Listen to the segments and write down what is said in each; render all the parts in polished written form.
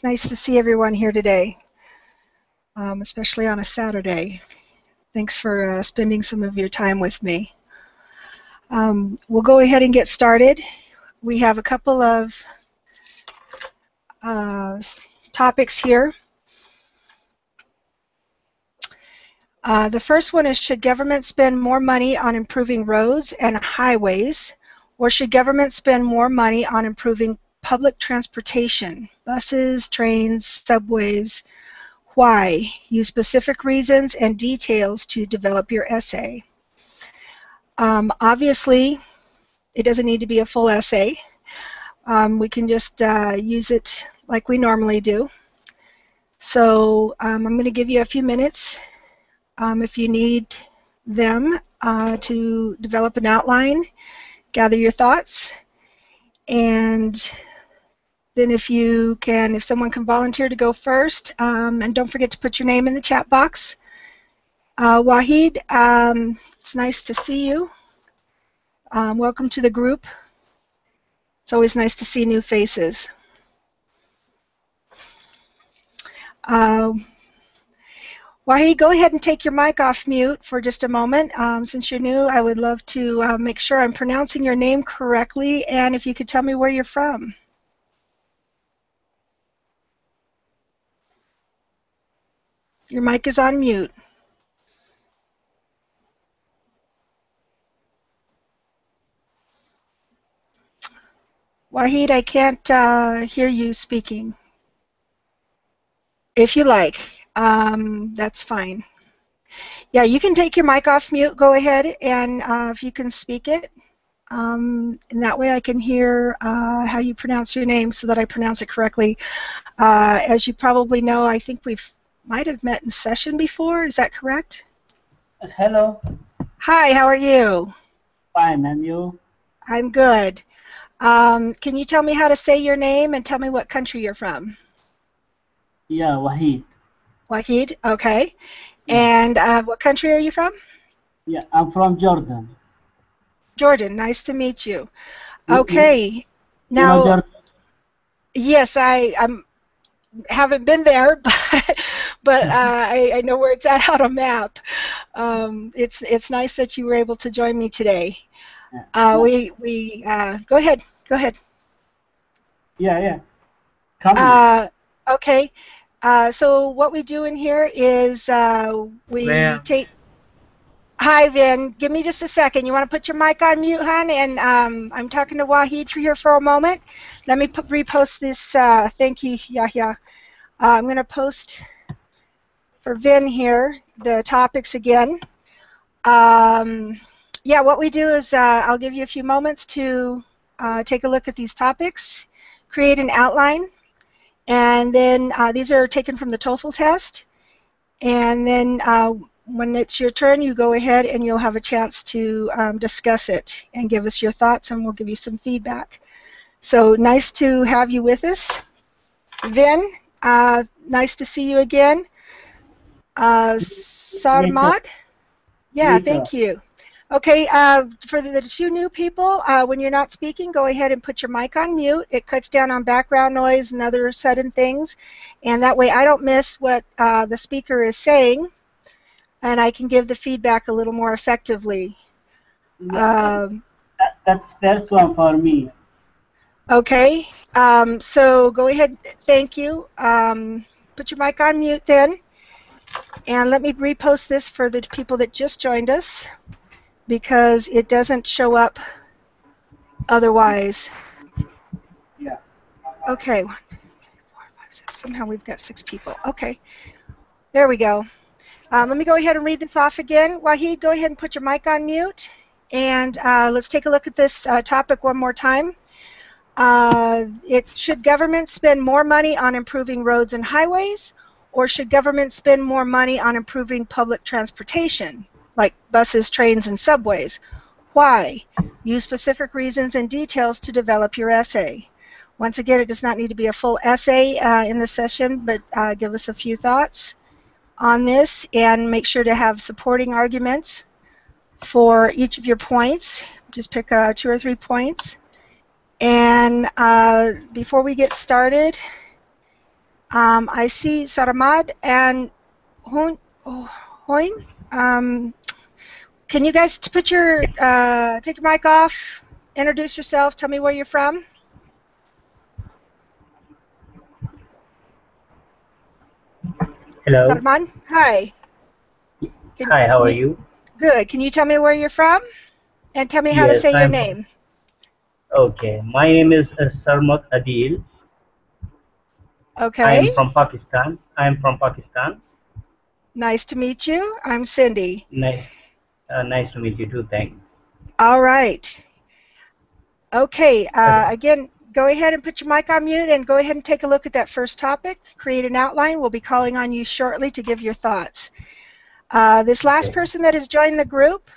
It's nice to see everyone here today, especially on a Saturday. Thanks for spending some of your time with me. We'll go ahead and get started. We have a couple of topics here. The first one is, should government spend more money on improving roads and highways, or should government spend more money on improving public transportation, buses, trains, subways? Why? Use specific reasons and details to develop your essay. Obviously, it doesn't need to be a full essay. We can just use it like we normally do. So I'm going to give you a few minutes if you need them to develop an outline, gather your thoughts, and then if someone can volunteer to go first, and don't forget to put your name in the chat box. Wahid, it's nice to see you. Welcome to the group. It's always nice to see new faces. Wahid, go ahead and take your mic off mute for just a moment. Since you're new, I would love to make sure I'm pronouncing your name correctly, and if you could tell me where you're from. Your mic is on mute. Wahid, I can't hear you speaking. If you like, that's fine. Yeah, you can take your mic off mute. Go ahead, and if you can speak it, and that way I can hear how you pronounce your name so that I pronounce it correctly. As you probably know, I think might have met in session before. Is that correct? Hello. Hi, how are you? Fine, and you? I'm good. Can you tell me how to say your name and tell me what country you're from? Yeah, Wahid. Wahid, okay. Yeah. And what country are you from? Yeah, I'm from Jordan. Jordan, nice to meet you. Okay. Now, you know Jordan? Yes, I haven't been there, but I know where it's at on a map. It's nice that you were able to join me today. Go ahead. Go ahead. Yeah. Come. Okay. So what we do in here is we take. Hi, Vin. Give me just a second. You want to put your mic on mute, hon? And I'm talking to Wahid here for a moment. Let me repost this. Thank you, Yahya. I'm going to post for Vin here the topics again. Yeah, what we do is I'll give you a few moments to take a look at these topics, create an outline, and then these are taken from the TOEFL test. And then when it's your turn, you go ahead and you'll have a chance to discuss it and give us your thoughts, and we'll give you some feedback. So nice to have you with us. Vin, nice to see you again. Sarmad? Yeah, thank you. Okay, for the two new people, when you're not speaking, go ahead and put your mic on mute. It cuts down on background noise and other sudden things, and that way I don't miss what the speaker is saying, and I can give the feedback a little more effectively. That's first one for me. Okay, so go ahead, thank you. Put your mic on mute then, and let me repost this for the people that just joined us, because it doesn't show up otherwise. Yeah. Okay, 1, 2, 3, 4, 5, 6. Somehow we've got 6 people. Okay, there we go. Let me go ahead and read this off again. Wahid, go ahead and put your mic on mute, and let's take a look at this topic one more time. Should government spend more money on improving roads and highways, or should government spend more money on improving public transportation, like buses, trains, and subways? Why? Use specific reasons and details to develop your essay. Once again, it does not need to be a full essay in this session, but give us a few thoughts on this, and make sure to have supporting arguments for each of your points. Just pick 2 or 3 points. And before we get started, I see Saramad and Hoin. Hoin. Can you guys put your take your mic off? Introduce yourself. Tell me where you're from. Hello. Sarman. Hi. Hi, how Can are you? you? Good. Can you tell me where you're from? And tell me how to Yes, say your I'm name. okay. My name is Sarmat Adil. I Okay. am from Pakistan. I am from Pakistan. Nice to meet you. I'm Cindy. Nice, nice to meet you too. Thanks. All right. Okay. Okay. Again, go ahead and put your mic on mute and go ahead and take a look at that first topic. Create an outline. We'll be calling on you shortly to give your thoughts. This last Okay. person that has joined the group,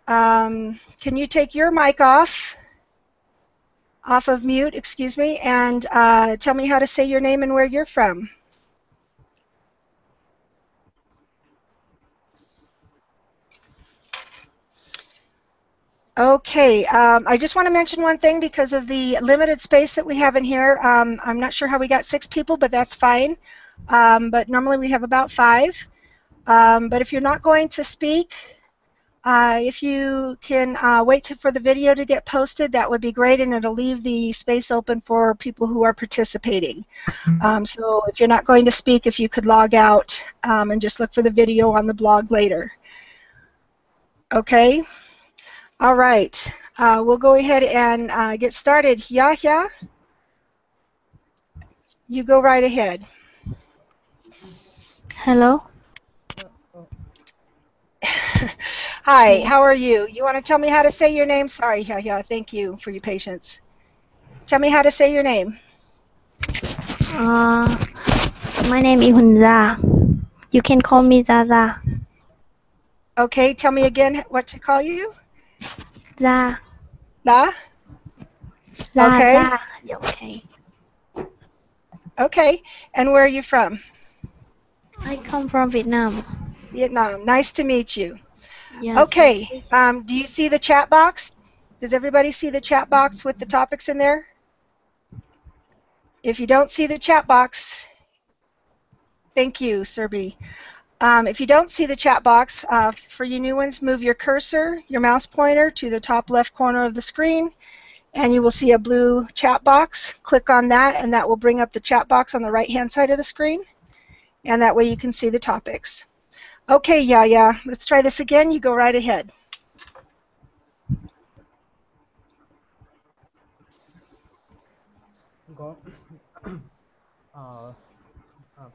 can you take your mic off of mute, excuse me, and tell me how to say your name and where you're from? Okay, I just want to mention one thing because of the limited space that we have in here. I'm not sure how we got 6 people, but that's fine. But normally we have about 5. But if you're not going to speak, if you can wait for the video to get posted, that would be great, and it'll leave the space open for people who are participating. So if you're not going to speak, if you could log out and just look for the video on the blog later. Okay? All right. We'll go ahead and get started. Yahya, you go right ahead. Hello. Hi, how are you? You want to tell me how to say your name? Sorry, Yahya. Thank you for your patience. Tell me how to say your name. Uh, my name is Hunza. You can call me Zaza. Okay, tell me again what to call you. Za. Da? Okay. Zaza. Okay. Okay. And where are you from? I come from Vietnam. Vietnam. Nice to meet you. Yes. Okay. Do you see the chat box? Does everybody see the chat box with the topics in there? If you don't see the chat box, thank you, Serbi. If you don't see the chat box, for you new ones, move your cursor, your mouse pointer to the top left corner of the screen, and you will see a blue chat box. Click on that, and that will bring up the chat box on the right-hand side of the screen, and that way you can see the topics. Okay, Yaya, let's try this again. You go right ahead. Go- uh,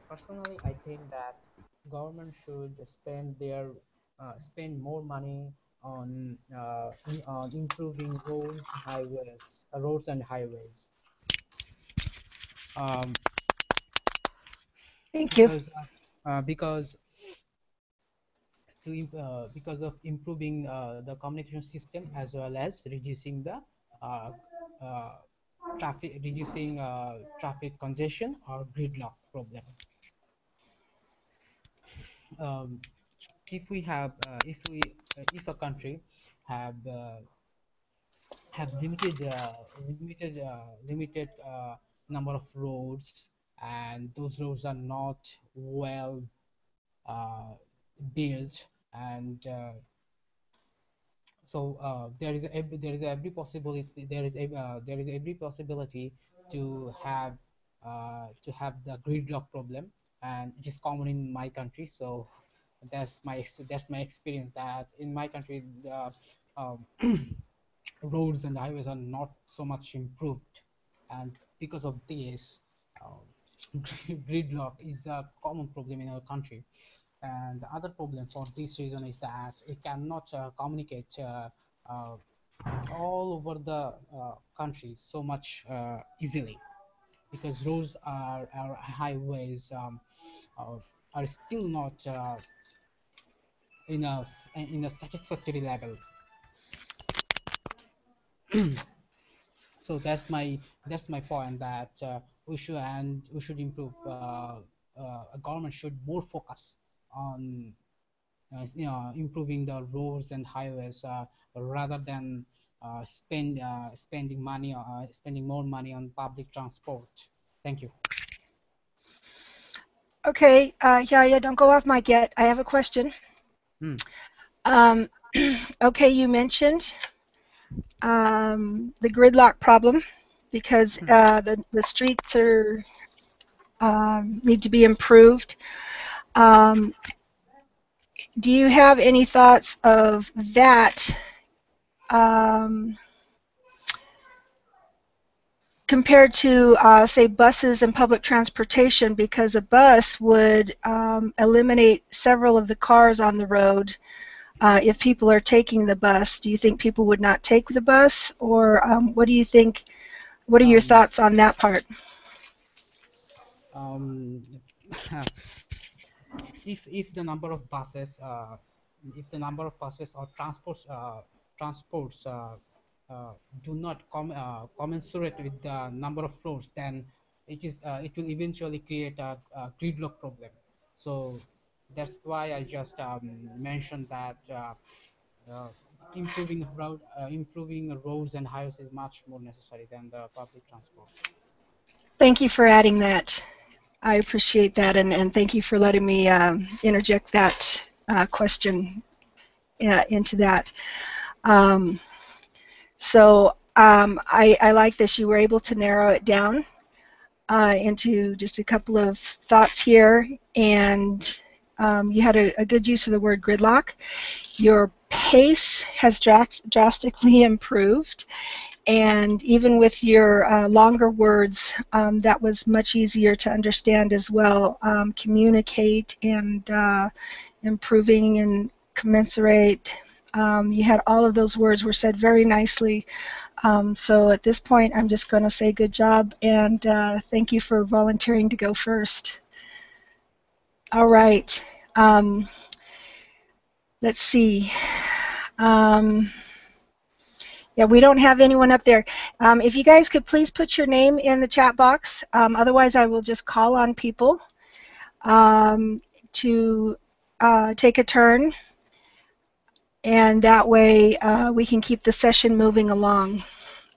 Personally, I think that government should spend more money on improving roads and highways. Um, Thank you. because because because of improving the communication system as well as reducing the uh, uh, traffic congestion or gridlock problem. Um, if we have if a country have limited number of roads, and those roads are not well uh, built, and so there is every possibility to have the gridlock problem, and it is common in my country. So that's my experience, that in my country um, roads and highways are not so much improved, and because of this, um, gridlock is a common problem in our country. And the other problem for this reason is that it cannot communicate uh, all over the country so much easily, because roads are highways uh, are still not in a satisfactory level. So that's my point, that we should improve. A government should more focus on improving the roads and highways, rather than spending more money on public transport. Thank you. Okay, yeah, don't go off mic yet. I have a question. Hmm. Okay, you mentioned the gridlock problem because the streets are need to be improved. Do you have any thoughts of that compared to, say, buses and public transportation? Because a bus would eliminate several of the cars on the road. If people are taking the bus, do you think people would not take the bus, or what do you think? What are your Um, thoughts on that part? um, if the number of buses, or transports do not commensurate with the number of roads, then it will eventually create a gridlock problem. So that's why I just mentioned that uh, improving roads and highways is much more necessary than the public transport. Thank you for adding that. I appreciate that, and thank you for letting me interject that question into that. Um, I like this. You were able to narrow it down into just a couple of thoughts here, and you had a good use of the word gridlock. Your pace has drastically improved, and even with your longer words, that was much easier to understand as well. Communicate and improving and commensurate. You had all of those words were said very nicely. So at this point, I'm just going to say good job and thank you for volunteering to go first. All right. Let's see. Yeah, we don't have anyone up there. If you guys could please put your name in the chat box. Otherwise, I will just call on people to take a turn, and that way we can keep the session moving along.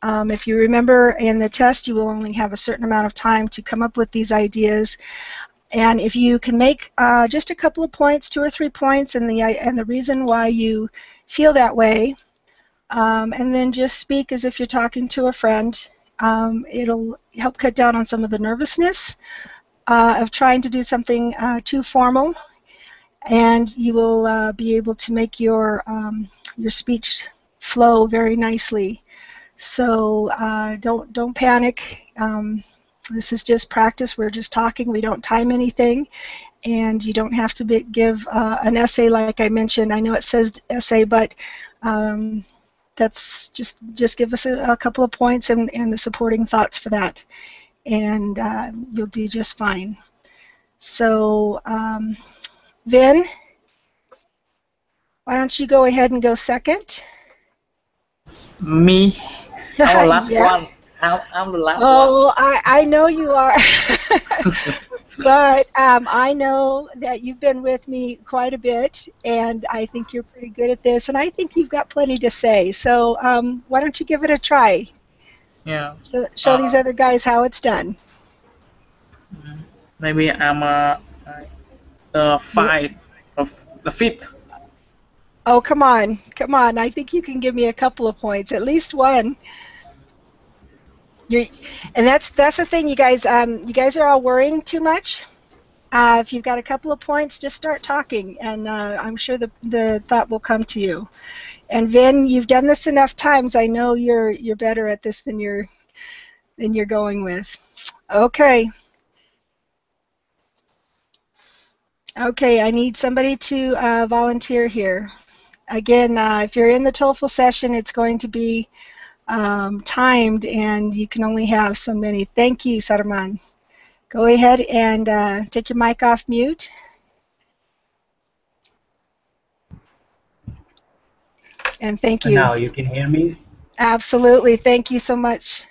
If you remember in the test, you will only have a certain amount of time to come up with these ideas. And if you can make just a couple of points, 2 or 3 points, and the reason why you feel that way, and then just speak as if you're talking to a friend. It'll help cut down on some of the nervousness of trying to do something too formal, and you will be able to make your speech flow very nicely. So don't panic. This is just practice. We're just talking. We don't time anything, and you don't have to give an essay like I mentioned. I know it says essay, but that's just give us a couple of points and the supporting thoughts for that, and you'll do just fine. So Vin, why don't you go ahead and go second? Me? I'm the last Yeah. one. I'm the last one. Oh, I know you are. But I know that you've been with me quite a bit, and I think you're pretty good at this, and I think you've got plenty to say. So why don't you give it a try? Yeah. Show these other guys how it's done. Maybe I'm the You, five of the fifth. oh, come on. Come on. I think you can give me a couple of points, at least one. And that's the thing, you guys. You guys are all worrying too much. If you've got a couple of points, just start talking, and I'm sure the thought will come to you. And Vin, you've done this enough times. I know you're better at this than you're going with. Okay. Okay, I need somebody to volunteer here. Again, if you're in the TOEFL session, it's going to be timed, and you can only have so many. Thank you, Sarman. Go ahead and take your mic off mute. And thank you. Now you can hear me? Absolutely. Thank you so much.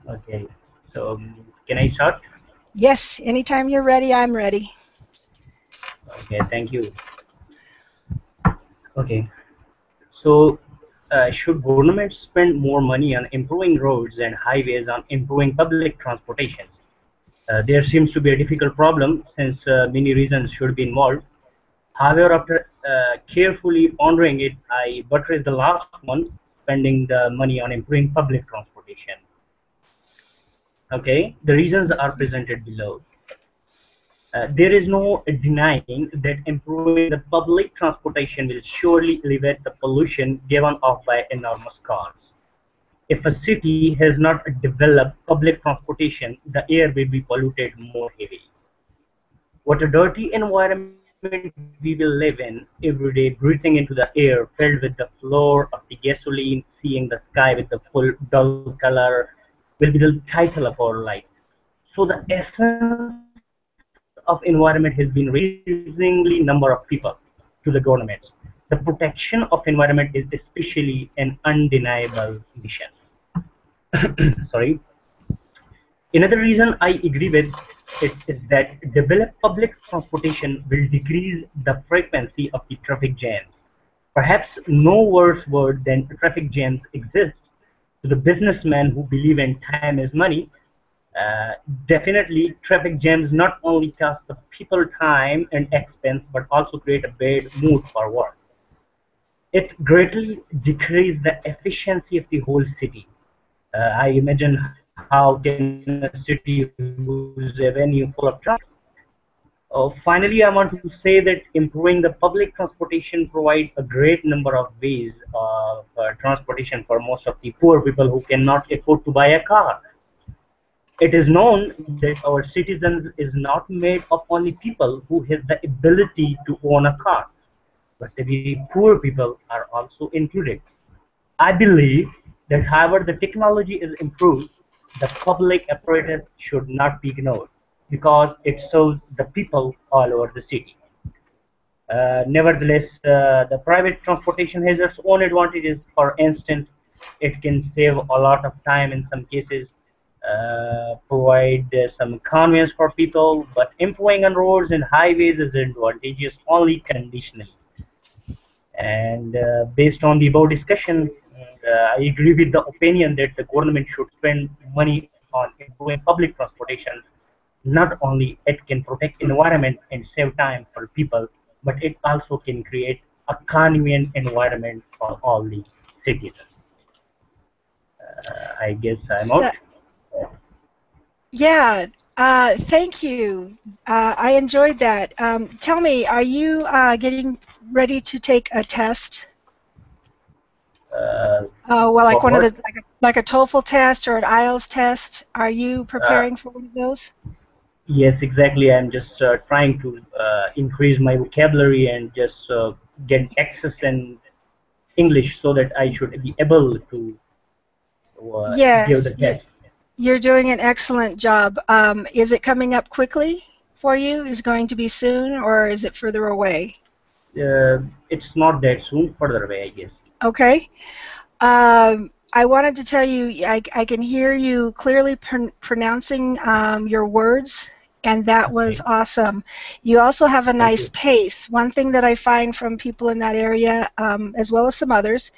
Okay. So can I start? Yes, anytime you're ready, I'm ready. Okay, thank you. Okay. So should government spend more money on improving roads and highways on improving public transportation? There seems to be a difficult problem since many reasons should be involved. However, after carefully pondering it, I buttress the last one, spending the money on improving public transportation. Okay, the reasons are presented below. There is no denying that improving the public transportation will surely alleviate the pollution given off by enormous cars. If a city has not developed public transportation, the air will be polluted more heavily. What a dirty environment we will live in every day, breathing into the air filled with the floor of the gasoline, seeing the sky with the full dull color will be the title of our life. So the essence of environment has been raised by increasingly number of people to the governments. The protection of environment is especially an undeniable mission. Sorry. Another reason I agree with it is that developed public transportation will decrease the frequency of the traffic jams. Perhaps no worse word than traffic jams exists to the businessmen who believe in time is money. Uh, Definitely, traffic jams not only cost the people time and expense, but also create a bad mood for work. It greatly decreases the efficiency of the whole city. I imagine how can a city whose avenue full of traffic. Finally, I want to say that improving the public transportation provides a great number of ways of transportation for most of the poor people who cannot afford to buy a car. It is known that our citizens is not made of only people who have the ability to own a car, but the very poor people are also included. I believe that however the technology is improved, the public apparatus should not be ignored because it serves the people all over the city. Nevertheless, the private transportation has its own advantages. For instance, it can save a lot of time in some cases, provide some convenience for people, but employing on roads and highways is advantageous only conditionally. And based on the above discussion, I agree with the opinion that the government should spend money on improving public transportation. Not only it can protect environment and save time for people, but it also can create a convenient environment for all the citizens. I guess I'm So, out. yeah, thank you. I enjoyed that. Tell me, are you getting ready to take a test? Uh, Well, like for one of what? the like a TOEFL test or an IELTS test. Are you Uh, preparing for one of those? yes, exactly. I'm just trying to increase my vocabulary and just get access in English so that I should be able to give Yes, the test. you're doing an excellent job. Is it coming up quickly for you? Is it going to be soon, or is it further away? It's not that soon, further away, I guess. Okay. I wanted to tell you, I can hear you clearly pronouncing your words, and that was Okay, awesome. You also have a thank nice you. pace. One thing that I find from people in that area, as well as some others,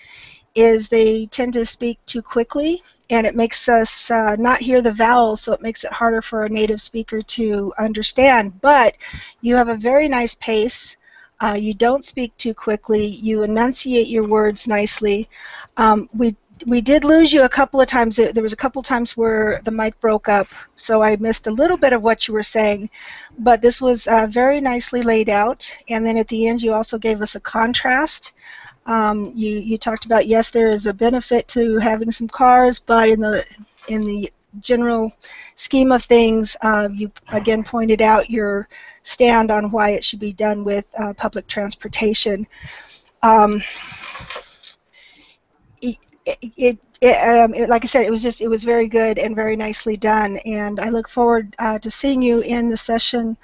is they tend to speak too quickly, and it makes us not hear the vowels, so it makes it harder for a native speaker to understand. But you have a very nice pace. You don't speak too quickly. You enunciate your words nicely. We did lose you a couple of times. There was a couple of times where the mic broke up, so I missed a little bit of what you were saying. But this was very nicely laid out. And then at the end, you also gave us a contrast. You talked about, yes, there is a benefit to having some cars, but in the general scheme of things, you again pointed out your stand on why it should be done with public transportation. Um, like I said, it was very good and very nicely done, and I look forward to seeing you in the session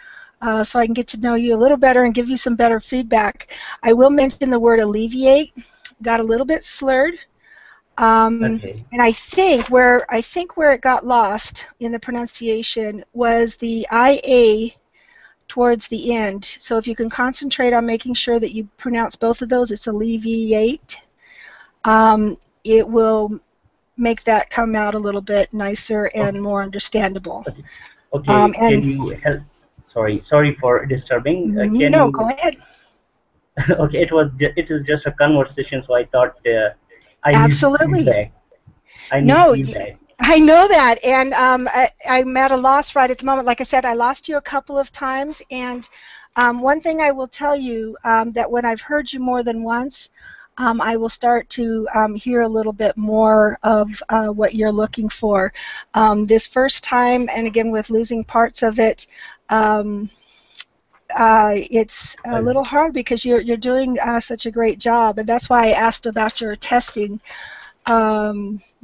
so I can get to know you a little better and give you some better feedback. I will mention the word alleviate. Got a little bit slurred, Okay. and I think where it got lost in the pronunciation was the IA towards the end. So if you can concentrate on making sure that you pronounce both of those, it's alleviate. It will make that come out a little bit nicer and Okay. more understandable. Okay. Okay, can And you help? Sorry for disturbing. Can no, go you? ahead. Okay, it is just a conversation, so I thought I need Absolutely. feedback. I need No, feedback. I know that, and I'm at a loss right at the moment. Like I said, I lost you a couple of times, and one thing I will tell you that when I've heard you more than once, I will start to hear a little bit more of what you're looking for. This first time, and again with losing parts of it, um, it's a Uh, little hard because you're doing such a great job, and that's why I asked about your testing.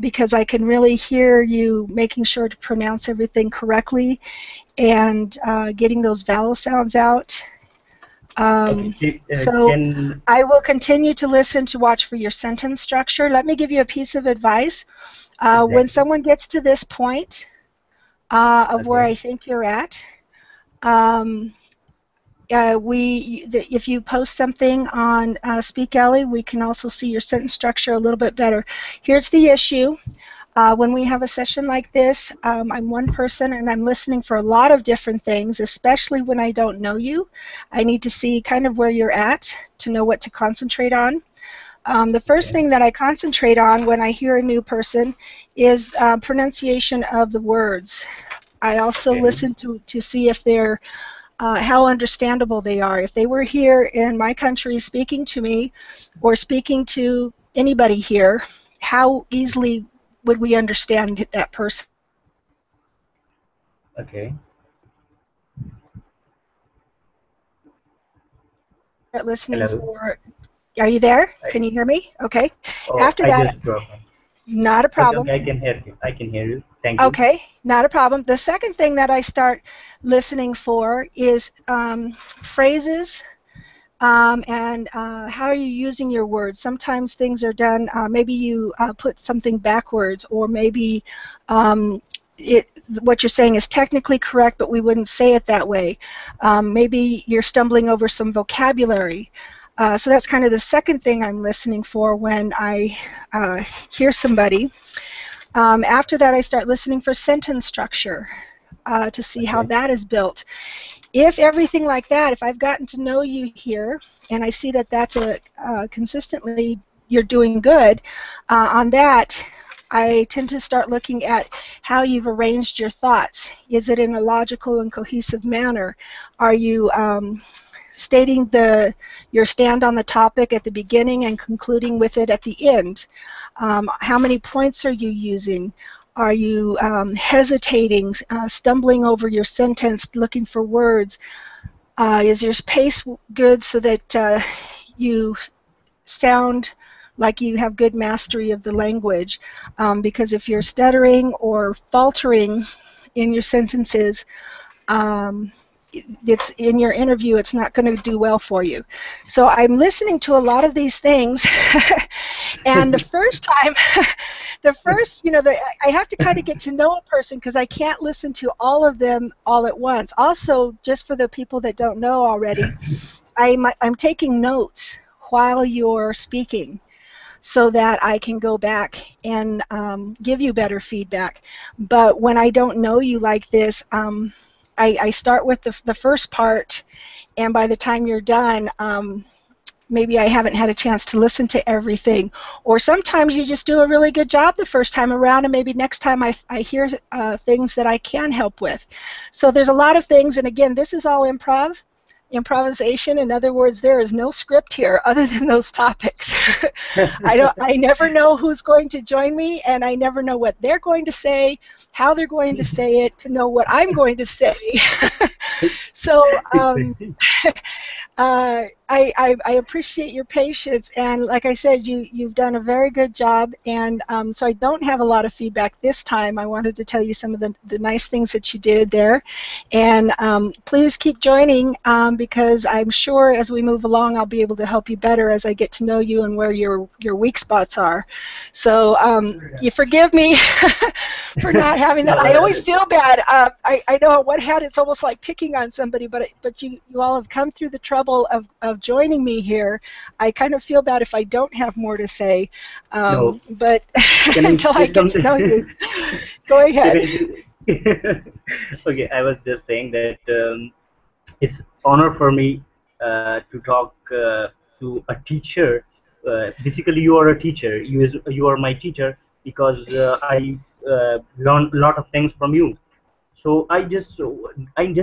Because I can really hear you making sure to pronounce everything correctly and getting those vowel sounds out. okay, So can I will continue to listen to watch for your sentence structure. Let me give you a piece of advice. When exactly. someone gets to this point of where Okay, I think you're at, um, if you post something on Speak Ellie, we can also see your sentence structure a little bit better. Here's the issue. When we have a session like this, I'm one person and I'm listening for a lot of different things, especially when I don't know you. I need to see kind of where you're at to know what to concentrate on. The first okay, thing that I concentrate on when I hear a new person is pronunciation of the words. I also okay, listen to see if they're how understandable they are. If they were here in my country speaking to me or speaking to anybody here, how easily would we understand that person? okay. Start listening Hello. for, are you there? I, Can you hear me? Okay. oh, After I that, just dropped one. not a Okay, problem. okay, I can hear you. I can hear you. Thank you. Okay, not a problem. The second thing that I start listening for is phrases and how are you using your words? Sometimes things are done, maybe you put something backwards, or maybe um, what you're saying is technically correct, but we wouldn't say it that way. Maybe you're stumbling over some vocabulary. So that's kind of the second thing I'm listening for when I hear somebody. After that, I start listening for sentence structure to see how Okay, that is built. If everything like that, if I've gotten to know you here and I see that that's consistently you're doing good, on that I tend to start looking at how you've arranged your thoughts. Is it in a logical and cohesive manner? Are you stating your stand on the topic at the beginning and concluding with it at the end? How many points are you using? Are you hesitating, stumbling over your sentence, looking for words? Is your pace good so that you sound like you have good mastery of the language? Because if you're stuttering or faltering in your sentences, um, it's in your interview, it's not going to do well for you. So I'm listening to a lot of these things. And the first time, I have to kind of get to know a person because I can't listen to all of them all at once. Also, just for the people that don't know already, I'm taking notes while you're speaking so that I can go back and give you better feedback. But when I don't know you like this, I start with the first part, and by the time you're done, maybe I haven't had a chance to listen to everything. Or sometimes you just do a really good job the first time around, and maybe next time I hear things that I can help with. So there's a lot of things, and again, this is all improvisation. In other words, there is no script here other than those topics. I never know who's going to join me, and I never know what they're going to say, how they're going to say it, to know what I'm going to say. So exactly. I appreciate your patience, and like I said, you've done a very good job, and so I don't have a lot of feedback this time. I wanted to tell you some of the nice things that you did there, and please keep joining because I'm sure as we move along I'll be able to help you better as I get to know you and where your weak spots are. So you forgive me for not having No, that. I always feel bad. I know on one hand it's almost like picking on somebody, but you all have come through the trouble of joining me here. I kind of feel bad if I don't have more to say, no. but Can I until I say get to something? know you, go ahead. Can I say? Okay, I was just saying that it's honor for me to talk to a teacher. Basically, you are a teacher. You are my teacher because I learn a lot of things from you. So I just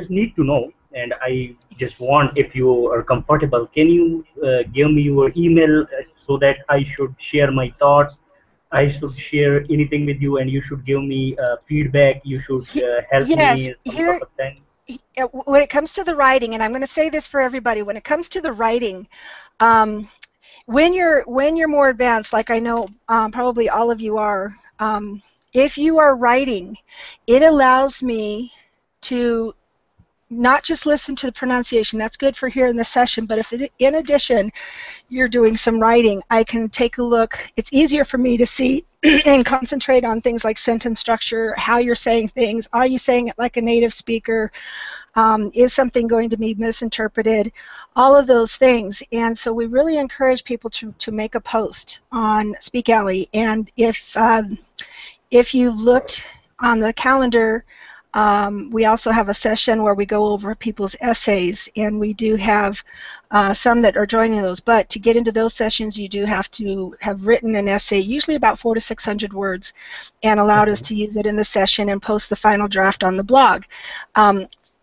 need to know, and I just want, if you are comfortable, can you give me your email so that I should share my thoughts? I should share anything with you, and you should give me feedback. You should help Yes, me some sort here, of thing. when it comes to the writing, and I'm going to say this for everybody, when it comes to the writing, um, when you're more advanced, like I know probably all of you are, if you are writing, it allows me to not just listen to the pronunciation. That's good for here in the session, but if in addition you're doing some writing, I can take a look. It's easier for me to see and concentrate on things like sentence structure, how you're saying things. Are you saying it like a native speaker? Is something going to be misinterpreted? All of those things. And so we really encourage people to make a post on Speak Alley. And if you've looked on the calendar, we also have a session where we go over people's essays, and we do have some that are joining those. But to get into those sessions, you do have to have written an essay, usually about 400 to 600 words, and allowed us Okay. to use it in the session and post the final draft on the blog.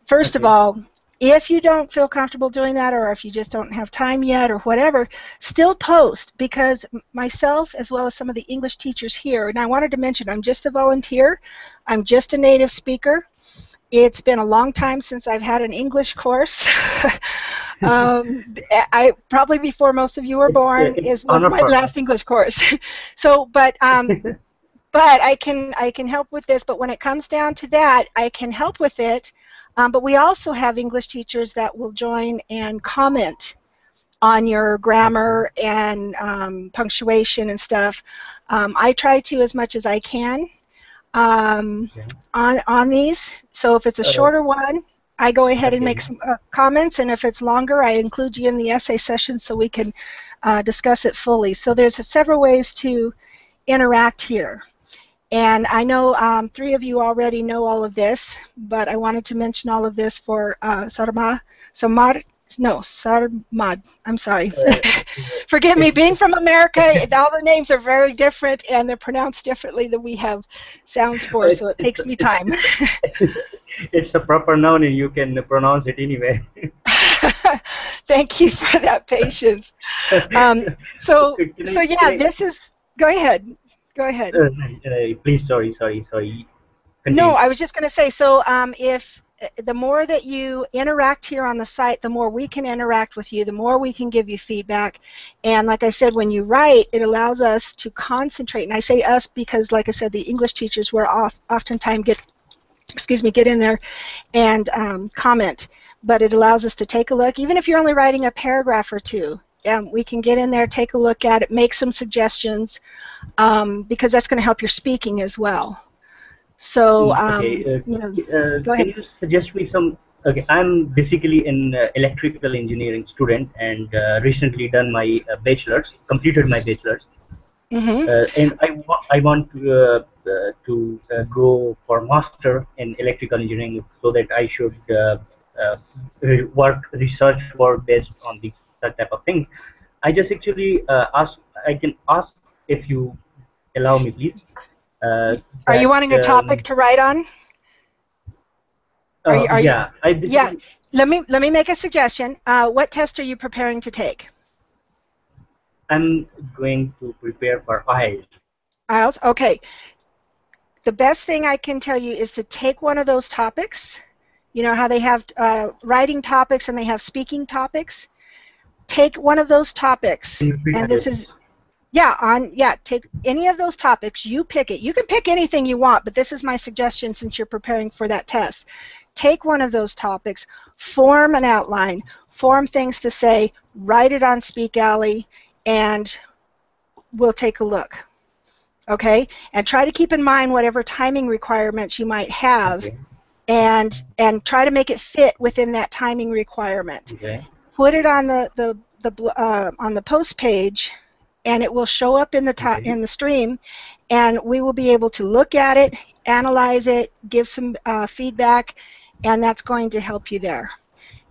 First of Okay. all, if you don't feel comfortable doing that, or if you just don't have time yet or whatever, still post, because myself as well as some of the English teachers here, and I wanted to mention I'm just a volunteer, I'm just a native speaker. It's been a long time since I've had an English course. I probably before most of you were born It's was honor my for us. last English course. So, but I can help with this. But when it comes down to that, I can help with it. But we also have English teachers that will join and comment on your Okay. grammar and punctuation and stuff. I try to as much as I can um, Okay. on these. So if it's a Uh, shorter one, I go ahead and make okay. some comments, and if it's longer, I include you in the essay session so we can discuss it fully. So there's several ways to interact here. And I know three of you already know all of this, but I wanted to mention all of this for Sarmad. I'm sorry. Uh, Forgive me. it's Being from America, all the names are very different, and they're pronounced differently than we have sounds for, it's so it it's takes me it's time. it's a proper noun, and you can pronounce it anyway. Thank you for that patience. Um, so, Can so I? Can yeah, I? this is. Go ahead. Go ahead. Please, sorry. No, Continue. I was just going to say, so if the more that you interact here on the site, the more we can interact with you, the more we can give you feedback. And like I said, when you write, it allows us to concentrate. And I say us because, like I said, the English teachers will oftentimes get in there and comment. But it allows us to take a look, even if you're only writing a paragraph or two. We can get in there, take a look at it, make some suggestions, because that's going to help your speaking as well. So, Okay. go Can ahead. you suggest me some? Okay, I'm basically an electrical engineering student, and recently done my bachelor's, completed my bachelor's. Mm-hmm. And I want to go for master in electrical engineering, so that I should uh, research work based on the that type of thing. I just actually ask. I can ask, if you allow me, please. Are you That wanting a topic to write on? Are you? Yeah, I Yeah. basically Let me make a suggestion. What test are you preparing to take? I'm going to prepare for IELTS. IELTS. Okay. The best thing I can tell you is to take one of those topics. You know how they have writing topics and they have speaking topics. Take one of those topics, Can you repeat and this this? is take any of those topics. You pick it. You can pick anything you want, but this is my suggestion since you're preparing for that test. Take one of those topics, form an outline, form things to say, write it on Speak Alley, and we'll take a look. Okay? And try to keep in mind whatever timing requirements you might have, Okay. and try to make it fit within that timing requirement. Okay. Put it on the post page, and it will show up in the Okay. in the stream. and we will be able to look at it, analyze it, give some feedback, and that's going to help you there.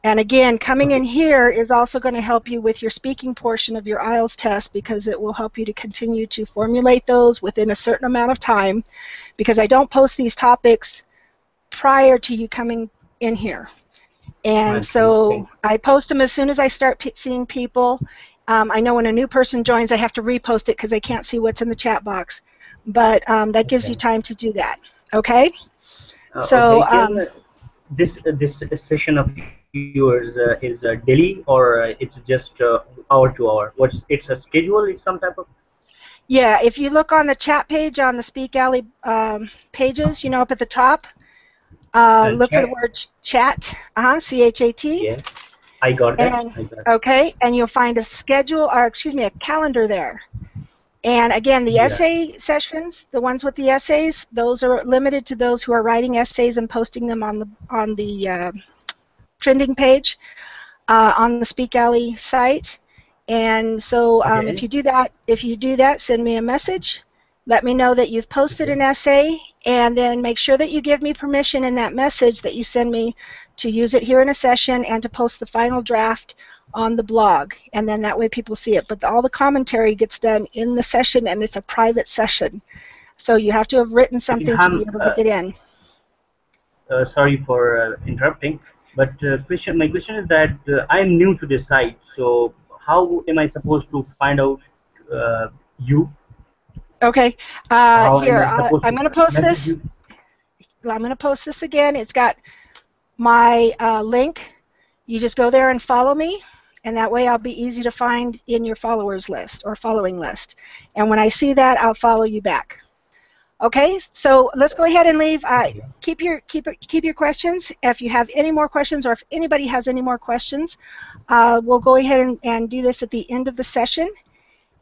And again, coming in here is also going to help you with your speaking portion of your IELTS test, because it will help you to continue to formulate those within a certain amount of time, because I don't post these topics prior to you coming in here. And so I post them as soon as I start seeing people. I know when a new person joins, I have to repost it because I can't see what's in the chat box. But that gives you time to do that. Okay? So this session of yours is daily, or it's just hour to hour? It's a schedule? It's some type of? Yeah, if you look on the chat page on the Speak Alley pages, up at the top, look for the word chat, C-H-A-T. Yeah, I got that. Okay, and you'll find a schedule, or excuse me, a calendar there. And again, the essay sessions, the ones with the essays, those are limited to those who are writing essays and posting them on the trending page on the Speak Alley site. And so if you do that, send me a message. Let me know that you've posted an essay, and then make sure that you give me permission in that message that you send me to use it here in a session and to post the final draft on the blog. And then that way people see it. But all the commentary gets done in the session, and it's a private session. So you have to have written something to be able to get in. Sorry for interrupting, but my question is that I'm new to this site, so how am I supposed to find out you? Okay, here, I'm going to post this. I'm going to post this again. It's got my link. You just go there and follow me, and that way I'll be easy to find in your followers list or following list. And when I see that, I'll follow you back. Okay, so let's go ahead and leave. Keep your questions. If you have any more questions, or if anybody has any more questions, we'll go ahead and do this at the end of the session.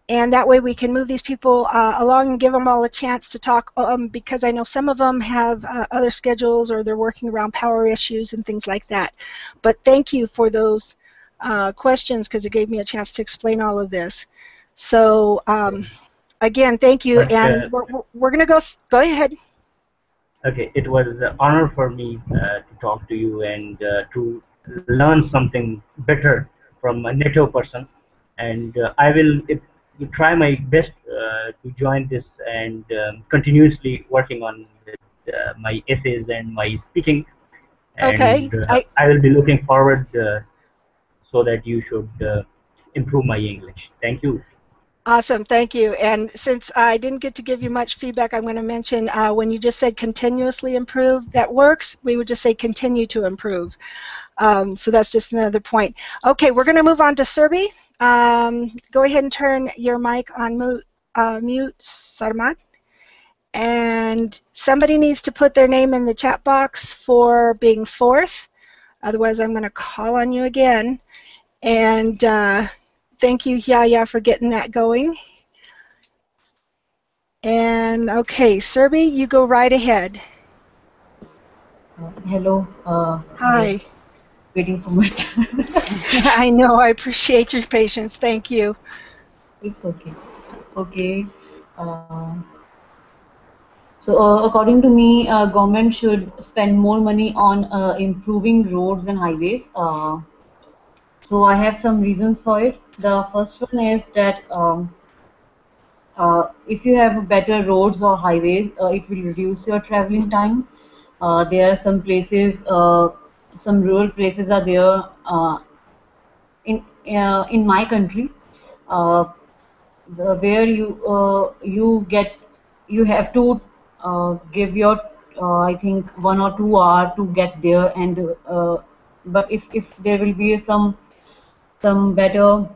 And that way we can move these people along and give them all a chance to talk, because I know some of them have other schedules, or they're working around power issues and things like that. But thank you for those questions, because it gave me a chance to explain all of this. So again, thank you, and we're going to go ahead. Okay, it was an honor for me to talk to you and to learn something better from a native person. And I will try my best to join this and continuously working on my essays and my speaking. And I will be looking forward so that you should improve my English. Thank you. Awesome, thank you. And since I didn't get to give you much feedback, I'm going to mention when you just said continuously improve, that works. We would just say continue to improve. So that's just another point. Okay, we're going to move on to Sindee. Go ahead and turn your mic on mute, Sarmat. And somebody needs to put their name in the chat box for being fourth. Otherwise, I'm going to call on you again. And thank you, Yaya, for getting that going. And okay, Sindee, you go right ahead. Hello. Hi. Waiting for my turn. I know. I appreciate your patience. Thank you. It's okay. Okay. So according to me, government should spend more money on improving roads and highways. So I have some reasons for it. The first one is that if you have better roads or highways, it will reduce your traveling time. There are some places, some rural places are there in my country, where you have to give your I think 1 or 2 hours to get there, and but if there will be some better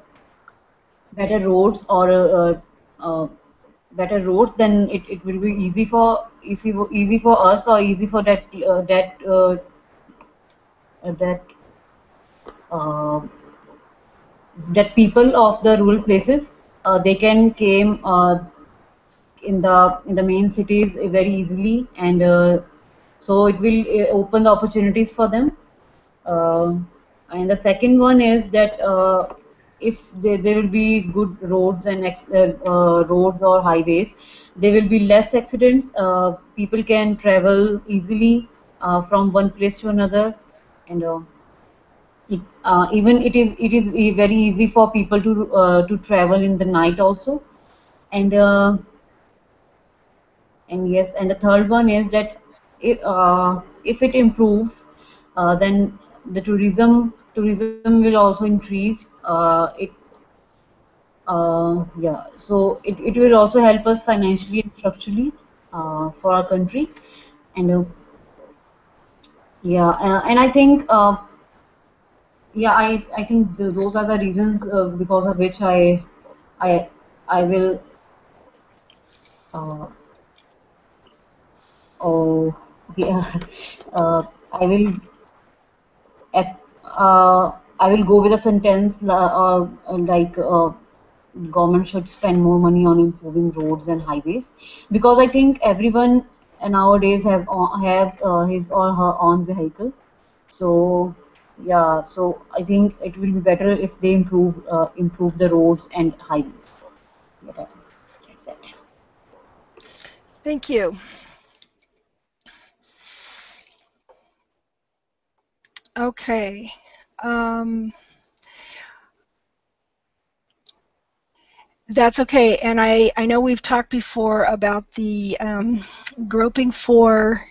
roads or better roads, then it will be easy for us, or easy for uh, that people of the rural places, they can came in the main cities very easily, and so it will open the opportunities for them. And the second one is that if there will be good roads and roads or highways, there will be less accidents. People can travel easily from one place to another, and even it is very easy for people to travel in the night also. And and yes, and the third one is that if it improves, then the tourism will also increase. Yeah, so it will also help us financially and structurally for our country. And yeah, and I think yeah, I think those are the reasons because of which I I will uh, oh yeah, I will at I will go with a sentence like government should spend more money on improving roads and highways, because I think everyone nowadays have his or her own vehicle. So yeah, so I think it will be better if they improve the roads and highways. Yeah, that's it. Thank you. Okay. Um, that's okay. And I know we've talked before about the groping for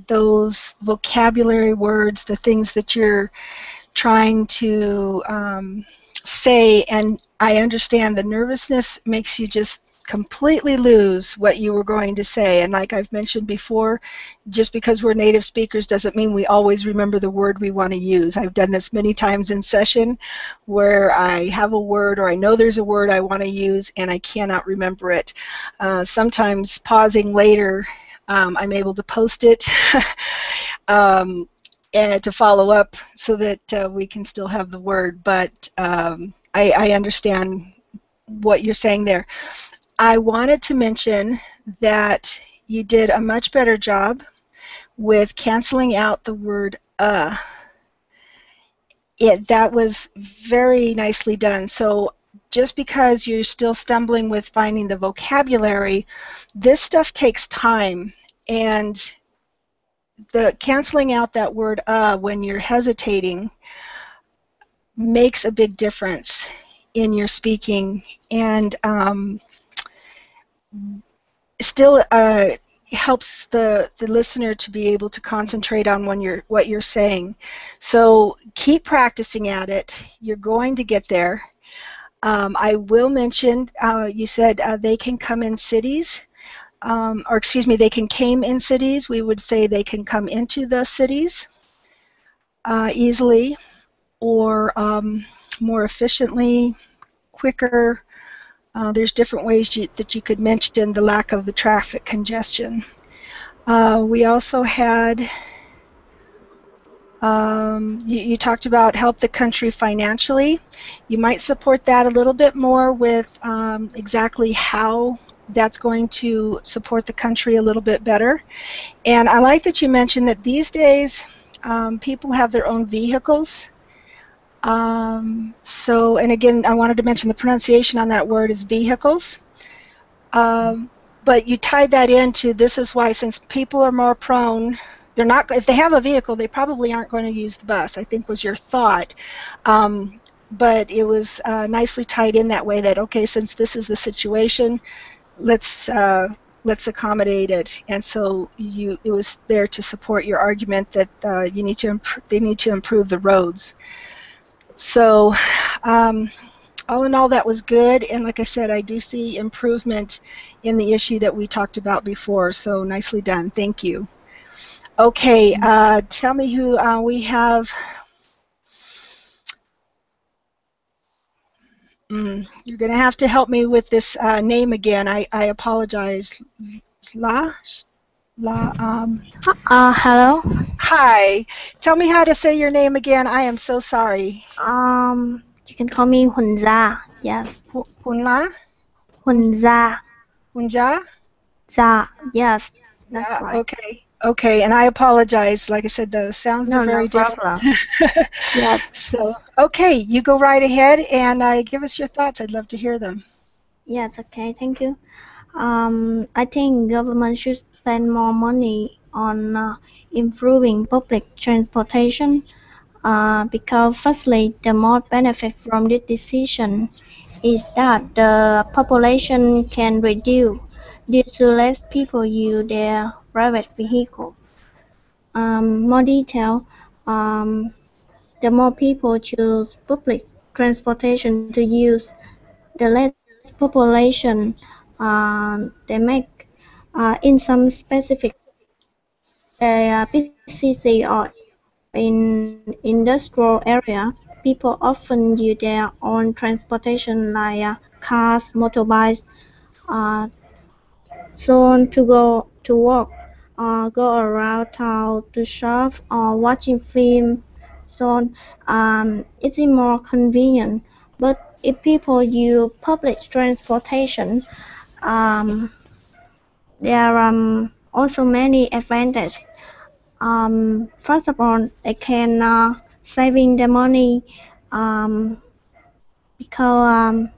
those vocabulary words, the things that you're trying to say, and I understand the nervousness makes you just completely lose what you were going to say. And like I've mentioned before, just because we're native speakers doesn't mean we always remember the word we want to use. I've done this many times in session where I have a word or I know there's a word I want to use and I cannot remember it. Sometimes pausing later, I'm able to post it and to follow up so that we can still have the word. But I understand what you're saying there. I wanted to mention that you did a much better job with canceling out the word that was very nicely done. So just because you're still stumbling with finding the vocabulary, this stuff takes time. And the canceling out that word when you're hesitating makes a big difference in your speaking, and still helps the listener to be able to concentrate on what you're saying. So keep practicing at it. You're going to get there. I will mention, you said they can come in cities, or excuse me, they can came in cities. We would say they can come into the cities easily, or more efficiently, quicker. There's different ways that you could mention the lack of the traffic congestion. We also had, you talked about help the country financially. You might support that a little bit more with exactly how that's going to support the country a little bit better. And I like that you mentioned that these days people have their own vehicles. So, and again, I wanted to mention the pronunciation on that word is vehicles. But you tied that into, this is why, since people are more prone, they're not, if they have a vehicle, they probably aren't going to use the bus, I think was your thought. But it was nicely tied in that way, that, okay, since this is the situation, let's accommodate it. And so it was there to support your argument that they need to improve the roads. So all in all, that was good, and like I said, I do see improvement in the issue that we talked about before, so nicely done. Thank you. Okay, tell me who we have. You're going to have to help me with this name again. I apologize. Hello. Hi. Tell me how to say your name again. I am so sorry. You can call me Hunza. Yes. Hunla? Hunza. Hunja? Za. Yes. That's right. Okay. Okay, and I apologize. Like I said, the sounds are very different. Yes. So, okay, you go right ahead and give us your thoughts. I'd love to hear them. Yes. Okay. Thank you. I think government should spend more money on improving public transportation because firstly, the more benefit from this decision is that the population can reduce due to less people use their private vehicle. More detail, um, the more people choose public transportation to use, the less population they make. In some specific big city or in industrial area, people often use their own transportation like cars, motorbikes, uh, so on to go to work, go around town to shop or watching film. So on. It's more convenient. But if people use public transportation, um, there are also many advantages. First of all, they can saving the money because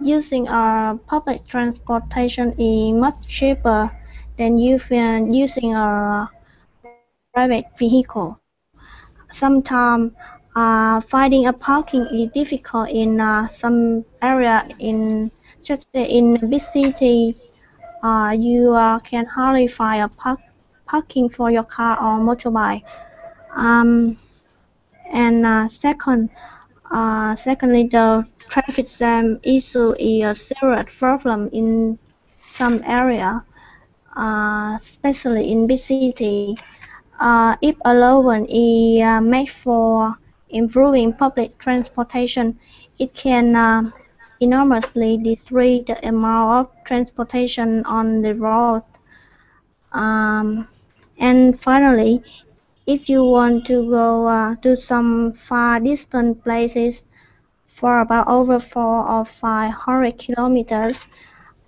using public transportation is much cheaper than using a private vehicle. Sometimes finding a parking is difficult in some area in just in a big city. You can hardly find a parking for your car or motorbike. Um, and secondly, the traffic jam issue is a serious problem in some area, especially in big city. If allowance is made for improving public transportation, it can enormously decrease the amount of transportation on the road. Um, and finally, if you want to go to some far distant places for about over 400 or 500 kilometers,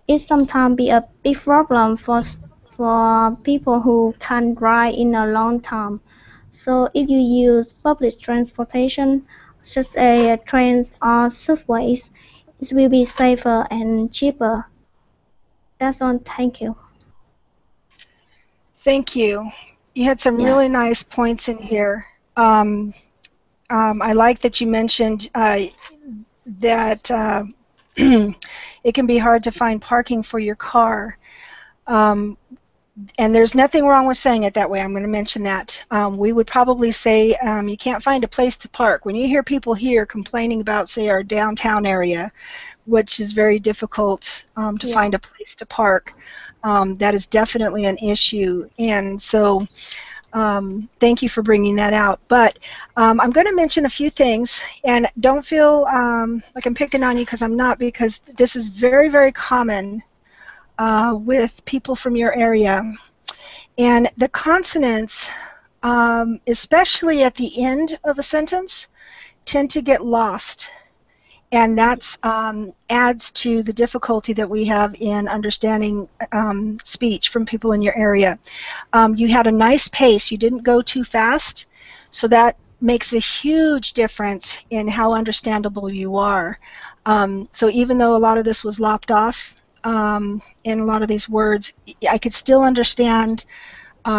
it sometimes be a big problem for people who can't drive in a long time. So if you use public transportation, such as trains or subways, it will be safer and cheaper. That's all. Thank you. Thank you. You had some Yeah. really nice points in here. I like that you mentioned that it can be hard to find parking for your car. And there's nothing wrong with saying it that way. I'm going to mention that. We would probably say you can't find a place to park. When you hear people here complaining about, say, our downtown area, which is very difficult to Yeah. find a place to park, that is definitely an issue. And so thank you for bringing that out. But I'm going to mention a few things, and don't feel like I'm picking on you because I'm not, because this is very, very common with people from your area. And the consonants, especially at the end of a sentence, tend to get lost. And that adds to the difficulty that we have in understanding speech from people in your area. You had a nice pace. You didn't go too fast. So that makes a huge difference in how understandable you are. So even though a lot of this was lopped off in a lot of these words, I could still understand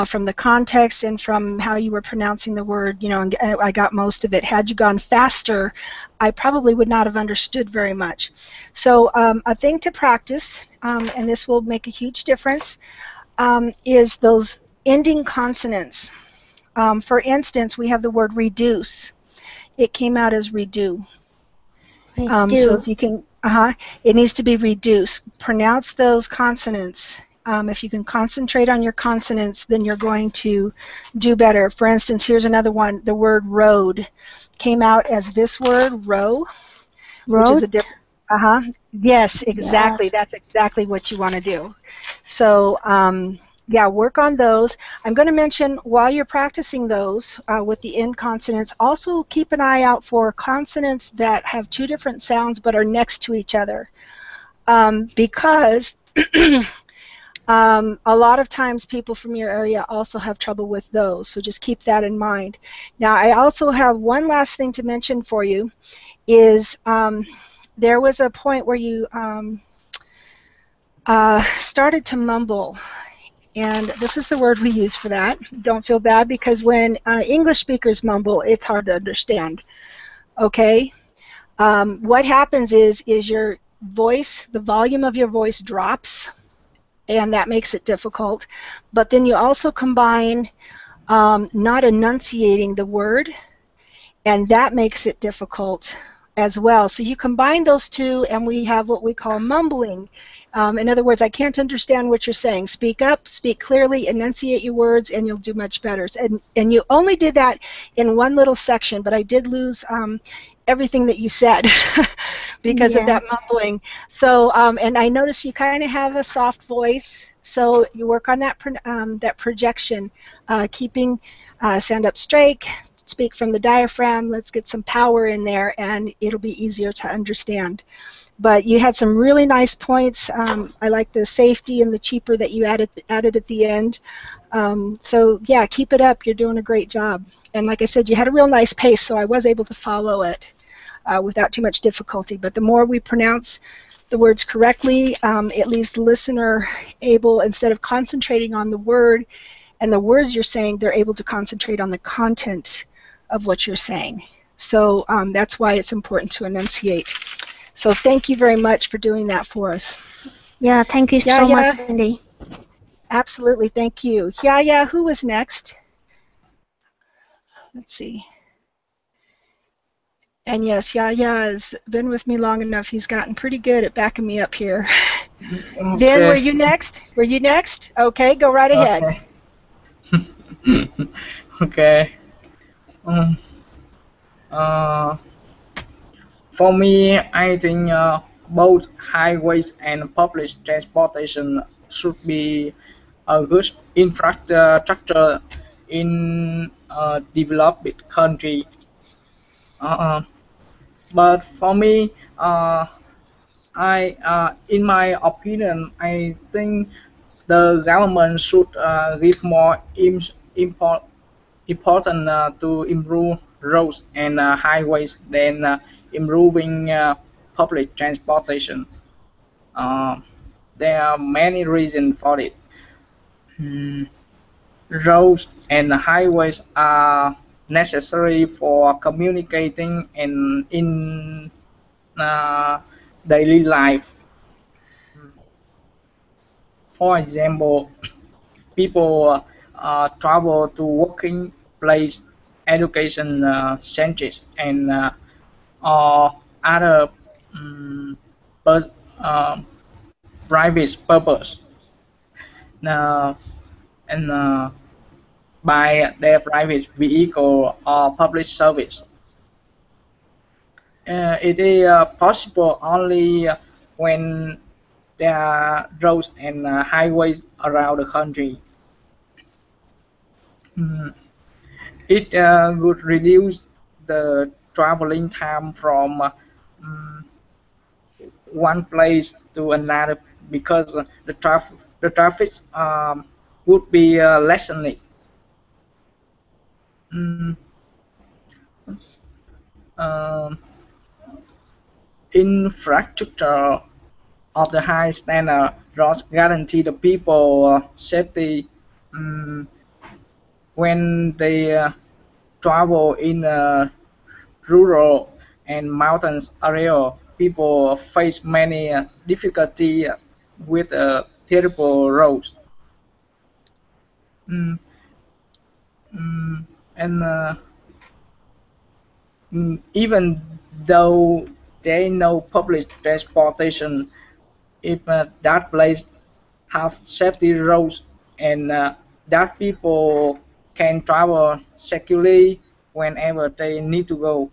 from the context and from how you were pronouncing the word, and I got most of it. Had you gone faster, I probably would not have understood very much. So a thing to practice, and this will make a huge difference, is those ending consonants. For instance, we have the word reduce. It came out as redo. I So do. if you can, it needs to be reduced. Pronounce those consonants. If you can concentrate on your consonants, then you're going to do better. For instance, here's another one. The word road came out as this word, row, which is Road. a different. Yes, exactly. Yes. That's exactly what you want to do. So, yeah, work on those. I'm going to mention while you're practicing those with the end consonants, also keep an eye out for consonants that have two different sounds but are next to each other. Because a lot of times people from your area also have trouble with those, so just keep that in mind. Now, I also have one last thing to mention for you is there was a point where you started to mumble. And this is the word we use for that. Don't feel bad, because when English speakers mumble, it's hard to understand. Okay? What happens is your voice, the volume of your voice drops, and that makes it difficult. But then you also combine not enunciating the word, and that makes it difficult as well. So you combine those two, and we have what we call mumbling. In other words, I can't understand what you're saying. Speak up, speak clearly, enunciate your words, and you'll do much better. And you only did that in one little section, but I did lose everything that you said because of that mumbling. So, and I noticed you kind of have a soft voice, so you work on that that projection, keeping stand up straight, speak from the diaphragm. Let's get some power in there, and it'll be easier to understand. But you had some really nice points. I like the safety and the cheaper that you added at the end. So yeah, keep it up. You're doing a great job. And like I said, you had a real nice pace, so I was able to follow it without too much difficulty. But the more we pronounce the words correctly, it leaves the listener able, instead of concentrating on the word and the words you're saying, they're able to concentrate on the content of what you're saying. So that's why it's important to enunciate. So thank you very much for doing that for us. Yeah, thank you so much, Sindee. Absolutely, thank you. Yeah, who was next? Let's see. And yes, Yaya has been with me long enough. He's gotten pretty good at backing me up here. Okay. Vin, were you next? Okay, go right ahead. Okay. For me, I think both highways and public transportation should be a good infrastructure in a developed country. But for me, in my opinion, I think the government should give more important to improve roads and highways than improving public transportation. Uh, there are many reasons for it. Mm, Roads and highways are necessary for communicating and in daily life. For example, people travel to working place, education centers, and or other pur- uh, private purpose. Now, and by their private vehicle or public service. It is possible only when there are roads and highways around the country. Mm, It would reduce the traveling time from one place to another because the traffic would be lessened. Mm, um, Infrastructure of the high standard roads guarantee the people safety when they travel in rural and mountains area. People face many difficulty with terrible roads. Mm, and Even though there is no public transportation, if that place have safety roads and that people can travel securely whenever they need to go.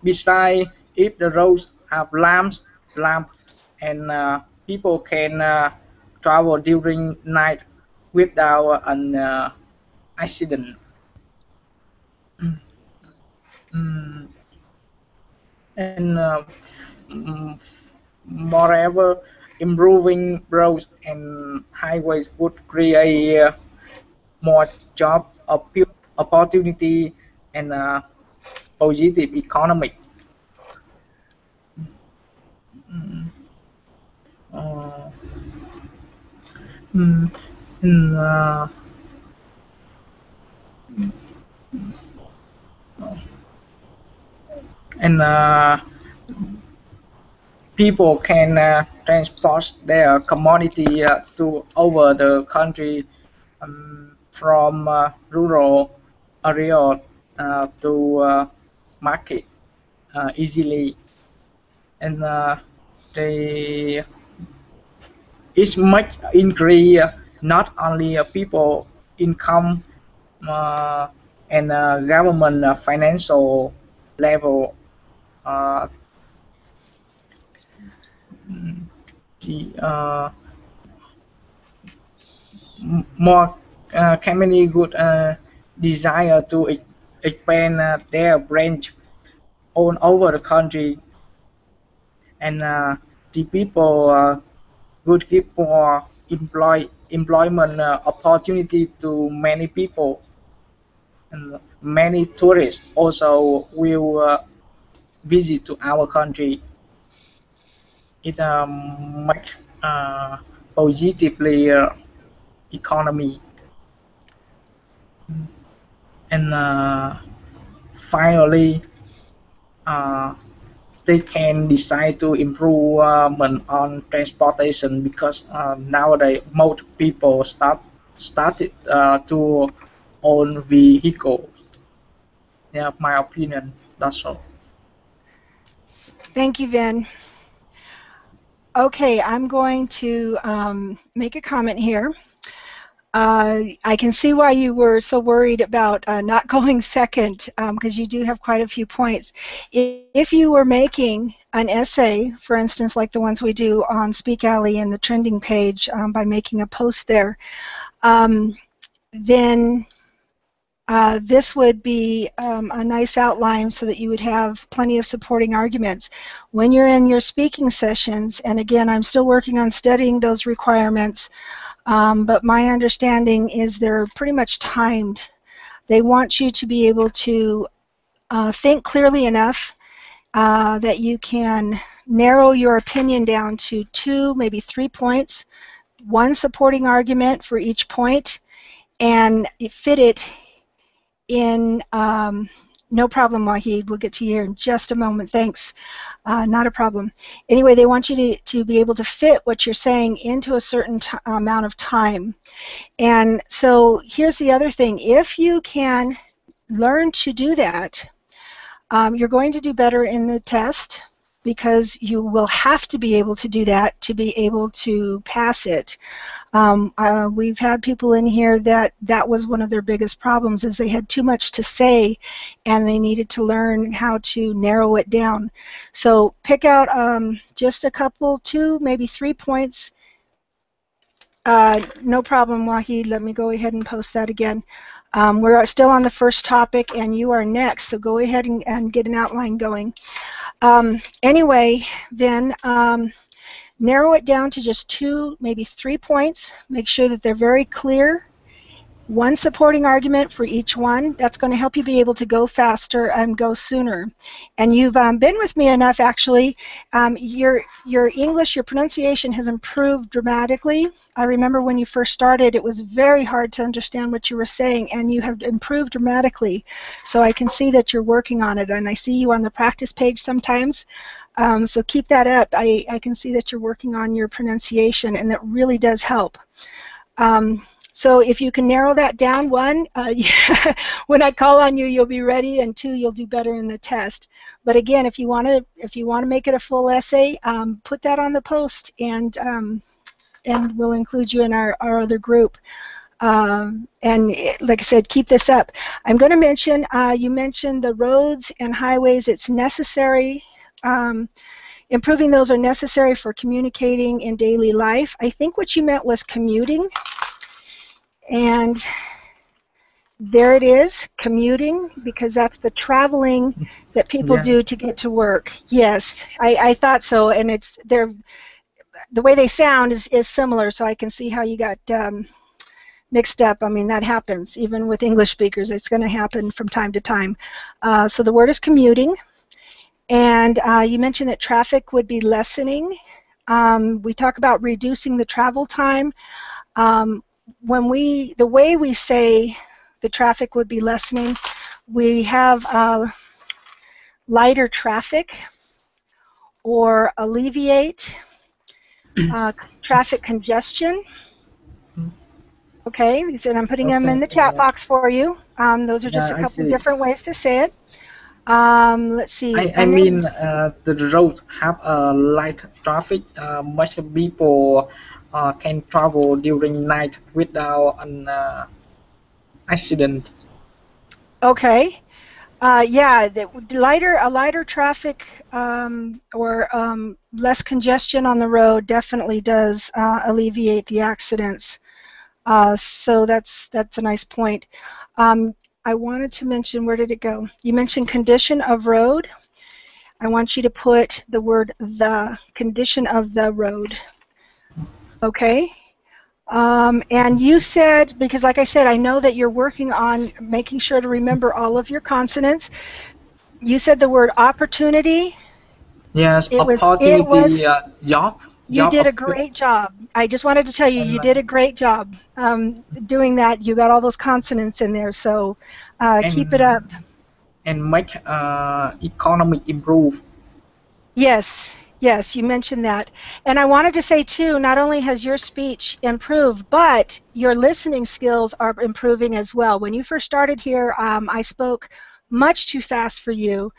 Besides, if the roads have lamps, and people can travel during night without an accident. Mm, and Moreover, improving roads and highways would create more job opportunity and positive economic. Uh, mm, in, and people can transport their commodity to over the country, from rural area to market easily, and they it's much increase not only people income uh, and government financial level. uh, the more company good desire to expand their branch all over the country, and the people would give more employment opportunity to many people, and many tourists also will visit to our country. It much positively economy, and finally uh, they can decide to improvement on transportation, because nowadays most people started to own vehicles. Yeah, my opinion. That's all. Thank you, Vin. Okay, I'm going to make a comment here. I can see why you were so worried about not going second, because you do have quite a few points. If you were making an essay, for instance, like the ones we do on Speak Alley and the trending page, by making a post there, then this would be a nice outline so that you would have plenty of supporting arguments. When you're in your speaking sessions, and again, I'm still working on studying those requirements, but my understanding is they're pretty much timed. They want you to be able to think clearly enough that you can narrow your opinion down to 2, maybe 3 points, one supporting argument for each point, and fit it in. No problem, Wahid. We'll get to you in just a moment. Thanks. Not a problem. Anyway, they want you to be able to fit what you're saying into a certain amount of time. And so here's the other thing. If you can learn to do that, you're going to do better in the test, because you will have to be able to do that to be able to pass it. We've had people in here that was one of their biggest problems, is they had too much to say and they needed to learn how to narrow it down. So pick out just a couple, 2, maybe 3 points. No problem, Wahid. Let me go ahead and post that again. We're still on the first topic, and you are next, so go ahead and get an outline going. Anyway, then narrow it down to just 2, maybe 3 points. Make sure that they're very clear. One supporting argument for each one. That's going to help you be able to go faster and go sooner. And you've been with me enough, actually. Your English, your pronunciation has improved dramatically. I remember when you first started, it was very hard to understand what you were saying, and you have improved dramatically. So I can see that you're working on it, and I see you on the practice page sometimes. So keep that up. I can see that you're working on your pronunciation, and that really does help. So if you can narrow that down, 1, when I call on you, you'll be ready, and 2, you'll do better in the test. But again, if you want to make it a full essay, put that on the post, and we'll include you in our other group. And like I said, keep this up. I'm going to mention, you mentioned the roads and highways. It's necessary. Improving those are necessary for communicating in daily life. I think what you meant was commuting. And there it is, commuting, because that's the traveling that people do to get to work. Yes, I thought so, and the way they sound is similar, so I can see how you got mixed up. I mean, that happens even with English speakers. It's going to happen from time to time. So the word is commuting, and you mentioned that traffic would be lessening. We talk about reducing the travel time. The way we say the traffic would be lessening, we have lighter traffic or alleviate traffic congestion. Okay, these, and I'm putting them in Okay. the chat Yeah. box for you. Those are just Yeah, a I couple of see. different ways to say it. Let's see, I and mean, then the road have a light traffic. Much people can travel during night without an accident. okay, yeah, a lighter traffic or less congestion on the road definitely does alleviate the accidents. So that's a nice point. Um, I wanted to mention, where did it go? You mentioned condition of road. I want you to put the word the, condition of the road. Okay? And you said, because like I said, I know that you're working on making sure to remember all of your consonants. You said the word opportunity. Yes, It was, opportunity, you job did a opportunity, great job. I just wanted to tell you, and you did a great job doing that. You got all those consonants in there, so keep it and up. and make economic improve. Yes, yes, you mentioned that. And I wanted to say, too, not only has your speech improved, but your listening skills are improving as well. When you first started here, I spoke much too fast for you,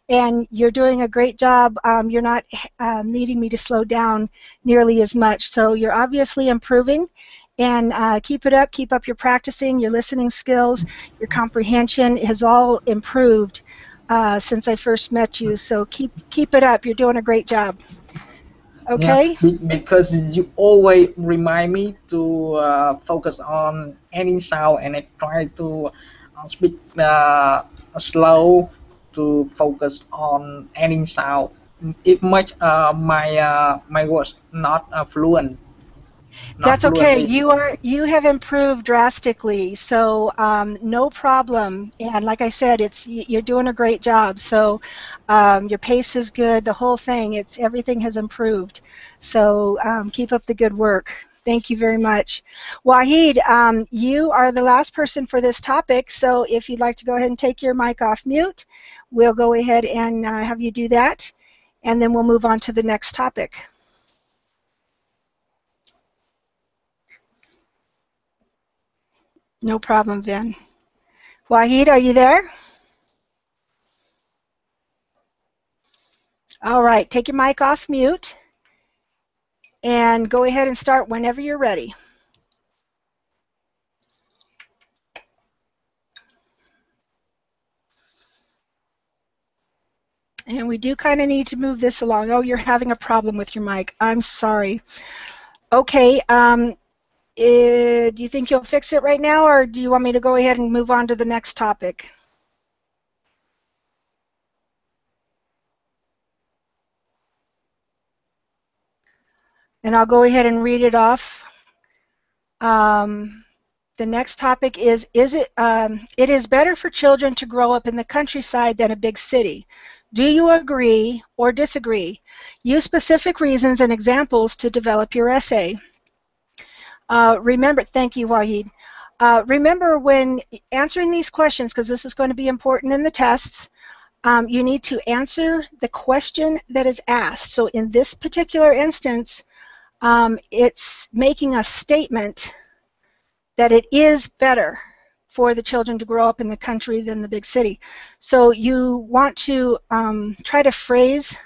and you're doing a great job. You're not needing me to slow down nearly as much. So you're obviously improving, and keep up your practicing, your listening skills, your comprehension has all improved since I first met you. So keep it up. You're doing a great job. Yeah, Okay? because you always remind me to focus on any sound, and I try to speak slow to focus on any sound. It much my words not not That's okay. fluently. You have improved drastically, so no problem. And like I said, you're doing a great job. So your pace is good. The whole thing, it's everything has improved. So keep up the good work. Thank you very much, Wahid. You are the last person for this topic. So if you'd like to go ahead and take your mic off mute, we'll go ahead and have you do that, and then we'll move on to the next topic. No problem, Vin. Wahid, are you there? All right, take your mic off mute and go ahead and start whenever you're ready. And we do kind of need to move this along. Oh, you're having a problem with your mic. I'm sorry. Okay, do you think you'll fix it right now, or do you want me to go ahead and move on to the next topic? And I'll go ahead and read it off. The next topic is it is better for children to grow up in the countryside than a big city. Do you agree or disagree? Use specific reasons and examples to develop your essay. Remember, thank you, Wahid. Remember when answering these questions, because this is going to be important in the tests, you need to answer the question that is asked. So in this particular instance, it's making a statement that it is better for the children to grow up in the country than the big city. So you want to try to phrase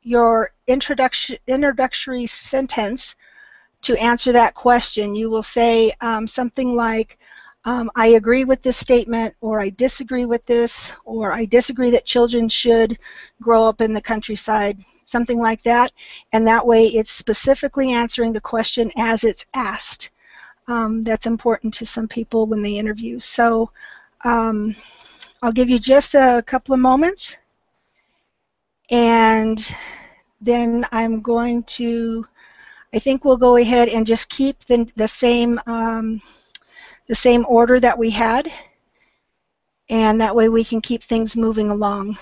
your introductory sentence to answer that question. You will say something like, I agree with this statement, or I disagree with this, or I disagree that children should grow up in the countryside, something like that. And that way it's specifically answering the question as it's asked. That's important to some people when they interview. So I'll give you just a couple of moments, and then I'm going to, I think we'll go ahead and just keep the same order that we had, and that way we can keep things moving along.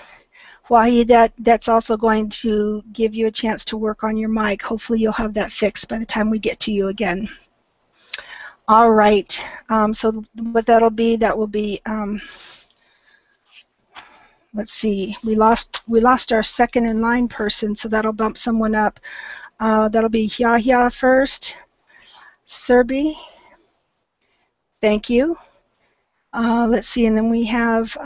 Wahi, that's also going to give you a chance to work on your mic. Hopefully you'll have that fixed by the time we get to you again. All right. So what that will be, let's see, we lost our second in line person, so that'll bump someone up. That'll be Yahya first. Serbi. Thank you. Let's see, and then we have,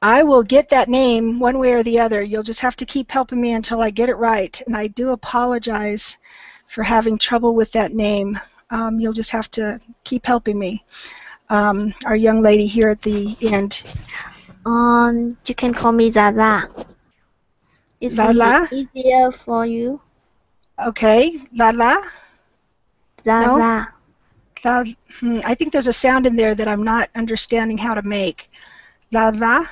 I will get that name one way or the other. You'll just have to keep helping me until I get it right. And I do apologize for having trouble with that name. You'll just have to keep helping me. Our young lady here at the end. You can call me Zaza. It's Lala? easier for you. Okay. Lala? Zaza. No? I think there's a sound in there that I'm not understanding how to make. Lala?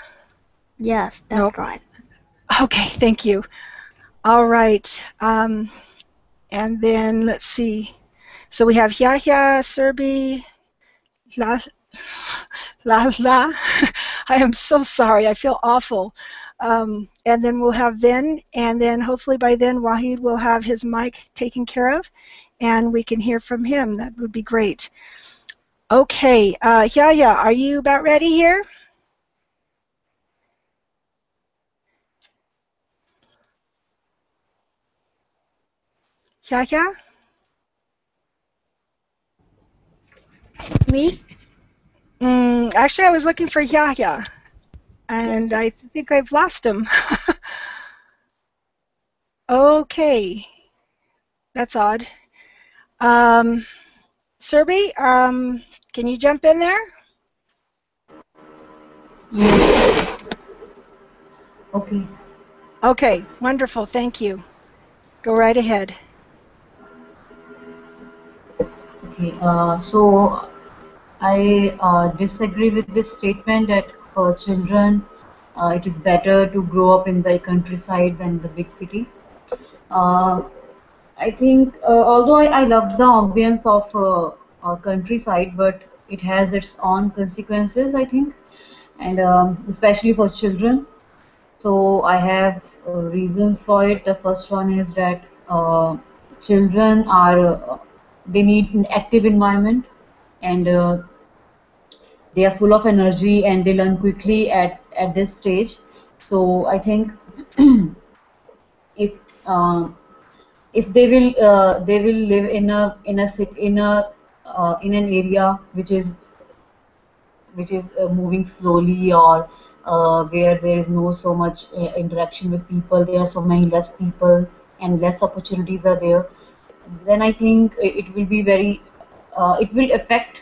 Yes, that's nope. right. Okay, thank you. All right. And then let's see. So we have Yahya, Serbi, La. I am so sorry. I feel awful. And then we'll have Vin, and then hopefully by then Wahid will have his mic taken care of, and we can hear from him. That would be great. Okay, Yahya, are you about ready here? Yahya? Me? Actually, I was looking for Yahya, and I think I've lost him. Okay, that's odd. Serbi, can you jump in there? Yes. Okay. Okay, wonderful. Thank you. Go right ahead. Okay. So I disagree with this statement that for children it is better to grow up in the countryside than the big city. I think, although I love the ambience of countryside, but it has its own consequences, I think, and especially for children. So I have reasons for it. The first one is that children they need an active environment, and they are full of energy and they learn quickly at this stage. So I think if uh, if they will live in an area which is moving slowly, or where there is no so much interaction with people, there are so many less people and less opportunities are there, then I think it will be very it will affect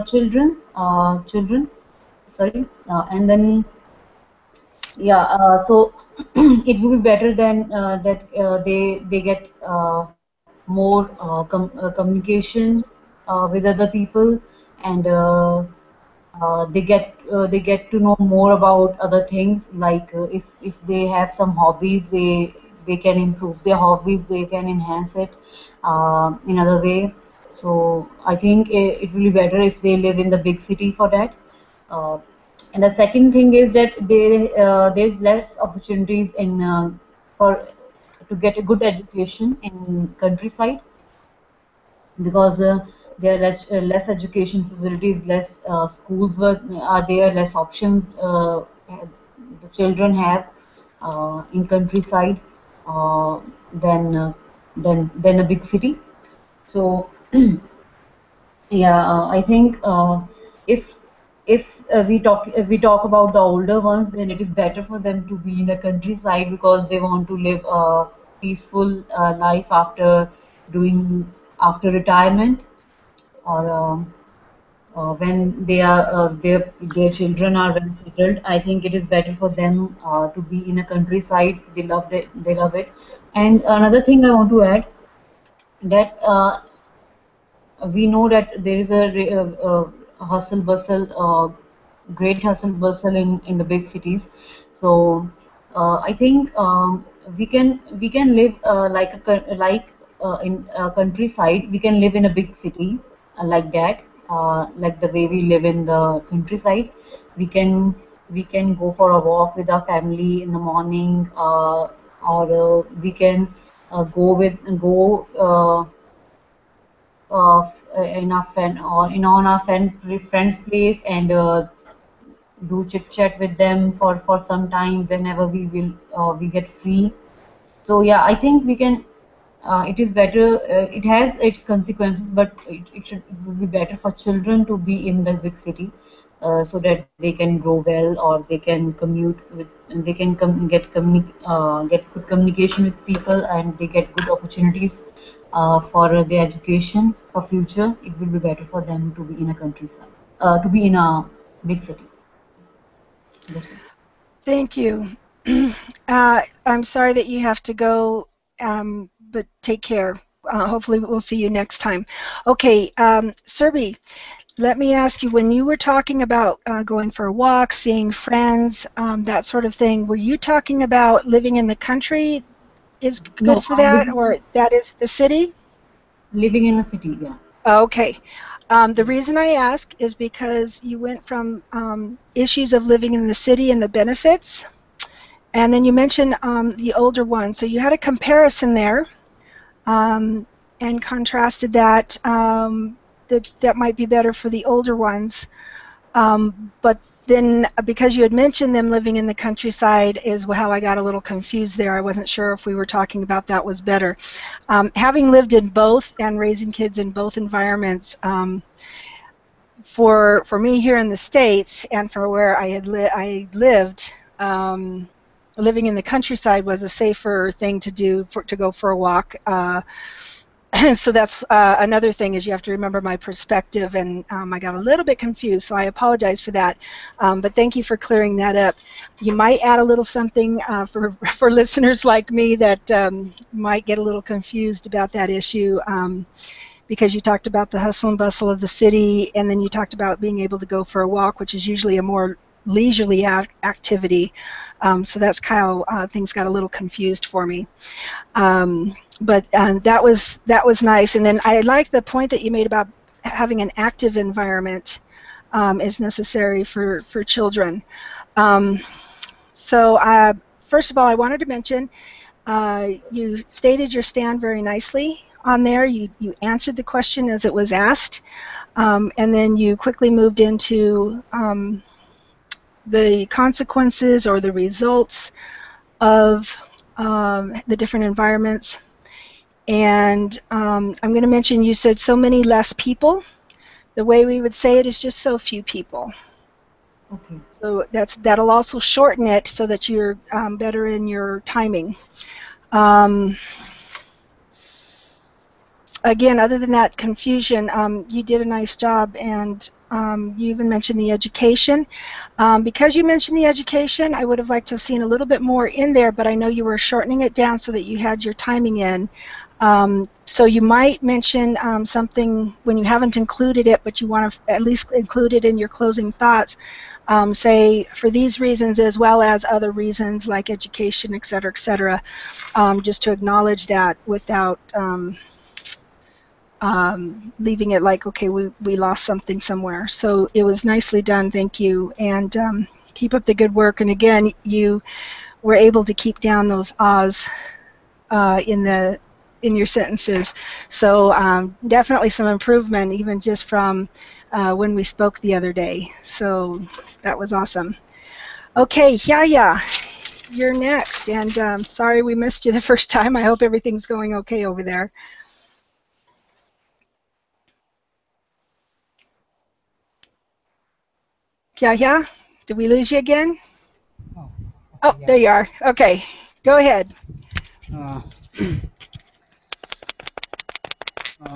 children, sorry, and then yeah, so it would be better than that they get more communication with other people, and they get to know more about other things, like if they have some hobbies, they can improve their hobbies, they can enhance it in other way. So I think it will be better if they live in the big city for that. uh, and the second thing is that there's less opportunities in for to get a good education in countryside, because there are less education facilities, less schools are there, less options the children have in countryside uh, than than a big city. So yeah, I think if if we talk about the older ones, then it is better for them to be in the countryside because they want to live a peaceful life doing after retirement, or when their children are well settled. I think it is better for them to be in a countryside. They love it. They love it. And another thing I want to add, that we know that there is hustle bustle, great hustle bustle in the big cities. So I think we can live in countryside. We can live in a big city like that, like the way we live in the countryside. We can we can go for a walk with our family in the morning, or we can go in our friend or in on our friend's place and do chit chat with them for some time whenever we get free. So yeah, I think we can. It is better. It has its consequences, but it would be better for children to be in the big city, so that they can grow well, or they can commute with, and they can get good communication with people, and they get good opportunities for their education for future. It will be better for them to be in a countryside, to be in a big city. That's it. Thank you. I'm sorry that you have to go, but take care. Hopefully, we'll see you next time. Okay, Serbi, let me ask you, when you were talking about going for a walk, seeing friends, that sort of thing, were you talking about living in the country is good No, for that, or that is the city? living in a city. Yeah. Okay. The reason I ask is because you went from issues of living in the city and the benefits, and then you mentioned the older ones. So you had a comparison there, and contrasted that that might be better for the older ones. But then, because you had mentioned them living in the countryside, is how I got a little confused there. I wasn't sure if we were talking about that was better. Having lived in both and raising kids in both environments, for me here in the States and for where I lived, living in the countryside was a safer thing to do, to go for a walk. So that's another thing, is you have to remember my perspective, and I got a little bit confused, so I apologize for that. But thank you for clearing that up. You might add a little something for listeners like me that might get a little confused about that issue, because you talked about the hustle and bustle of the city, and then you talked about being able to go for a walk, which is usually a more leisurely activity. So that's how things got a little confused for me. But that was nice. And then I like the point that you made about having an active environment is necessary for children. So first of all, I wanted to mention you stated your stand very nicely on there. You answered the question as it was asked, and then you quickly moved into the consequences or the results of the different environments. And I'm going to mention, you said so many less people. The way we would say it is just so few people. Okay. So that'll also shorten it so that you're better in your timing. Again, other than that confusion, you did a nice job, and you even mentioned the education. Because you mentioned the education, I would have liked to have seen a little bit more in there, but I know you were shortening it down so that you had your timing in. So you might mention something when you haven't included it, but you want to at least include it in your closing thoughts. Say, for these reasons as well as other reasons like education, et cetera, just to acknowledge that without leaving it like, okay, we lost something somewhere. So it was nicely done, thank you, and keep up the good work. And again, you were able to keep down those ahs in your sentences. So definitely some improvement, even just from when we spoke the other day. So that was awesome. Okay, Yaya, you're next, and sorry we missed you the first time. I hope everything's going okay over there. Yaya, did we lose you again? Oh, Oh, okay, there yeah. you are. Okay, go ahead. Uh, uh,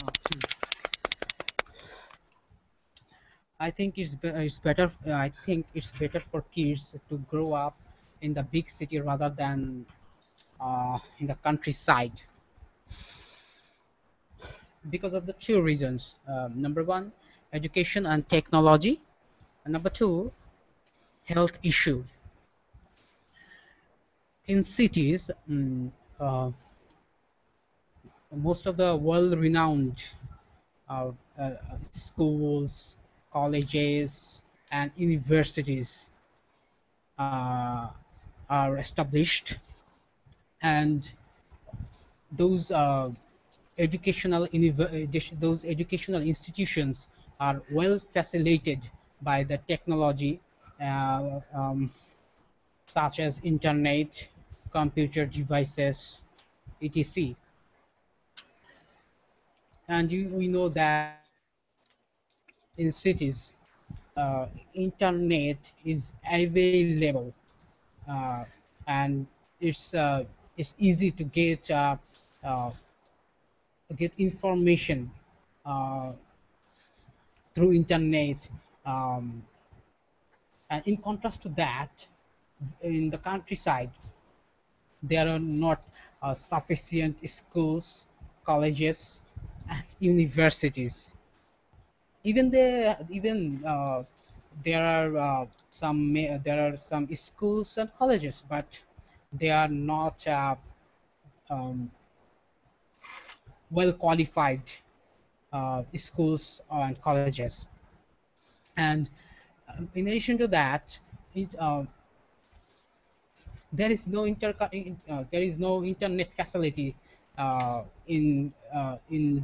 I think it's better. I think it's better for kids to grow up in the big city rather than in the countryside, because of the two reasons. Number one, education and technology, and number two, health issue. In cities, most of the world-renowned schools, colleges, and universities are established, and those those educational institutions are well facilitated by the technology, uh, um, such as internet, computer devices, etc. And we know that in cities, internet is available, uh, and it's easy to uh, get information uh, through internet. Um, and in contrast to that, in the countryside, there are not sufficient schools, colleges, and universities. Even there are some schools and colleges, but they are not um, well qualified schools and colleges. And in addition to that, it, there is no internet facility in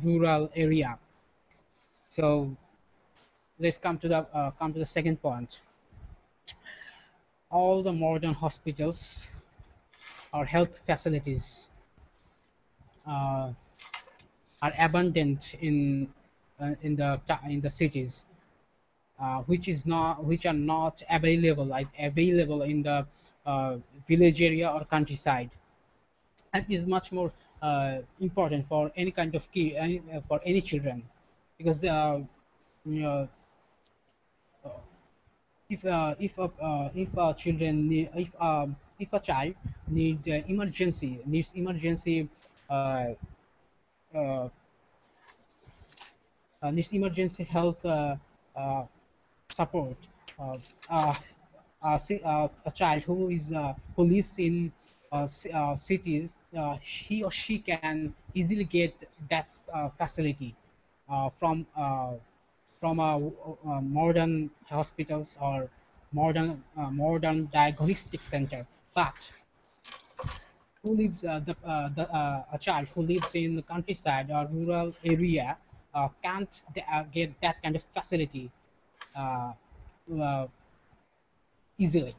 rural area. So let's come to the second point. All the modern hospitals or health facilities uh, are abundant in the cities, which are not available in the village area or countryside, and is much more important for any kind of for any children, because you know, if a children need, if a child needs emergency uh, uh, needs emergency health uh, support, uh, uh, a child who lives in cities, he or she can easily get that facility from modern hospitals or modern diagnostic center. But who lives a child who lives in the countryside or rural area can't get that kind of facility uh, uh, easily.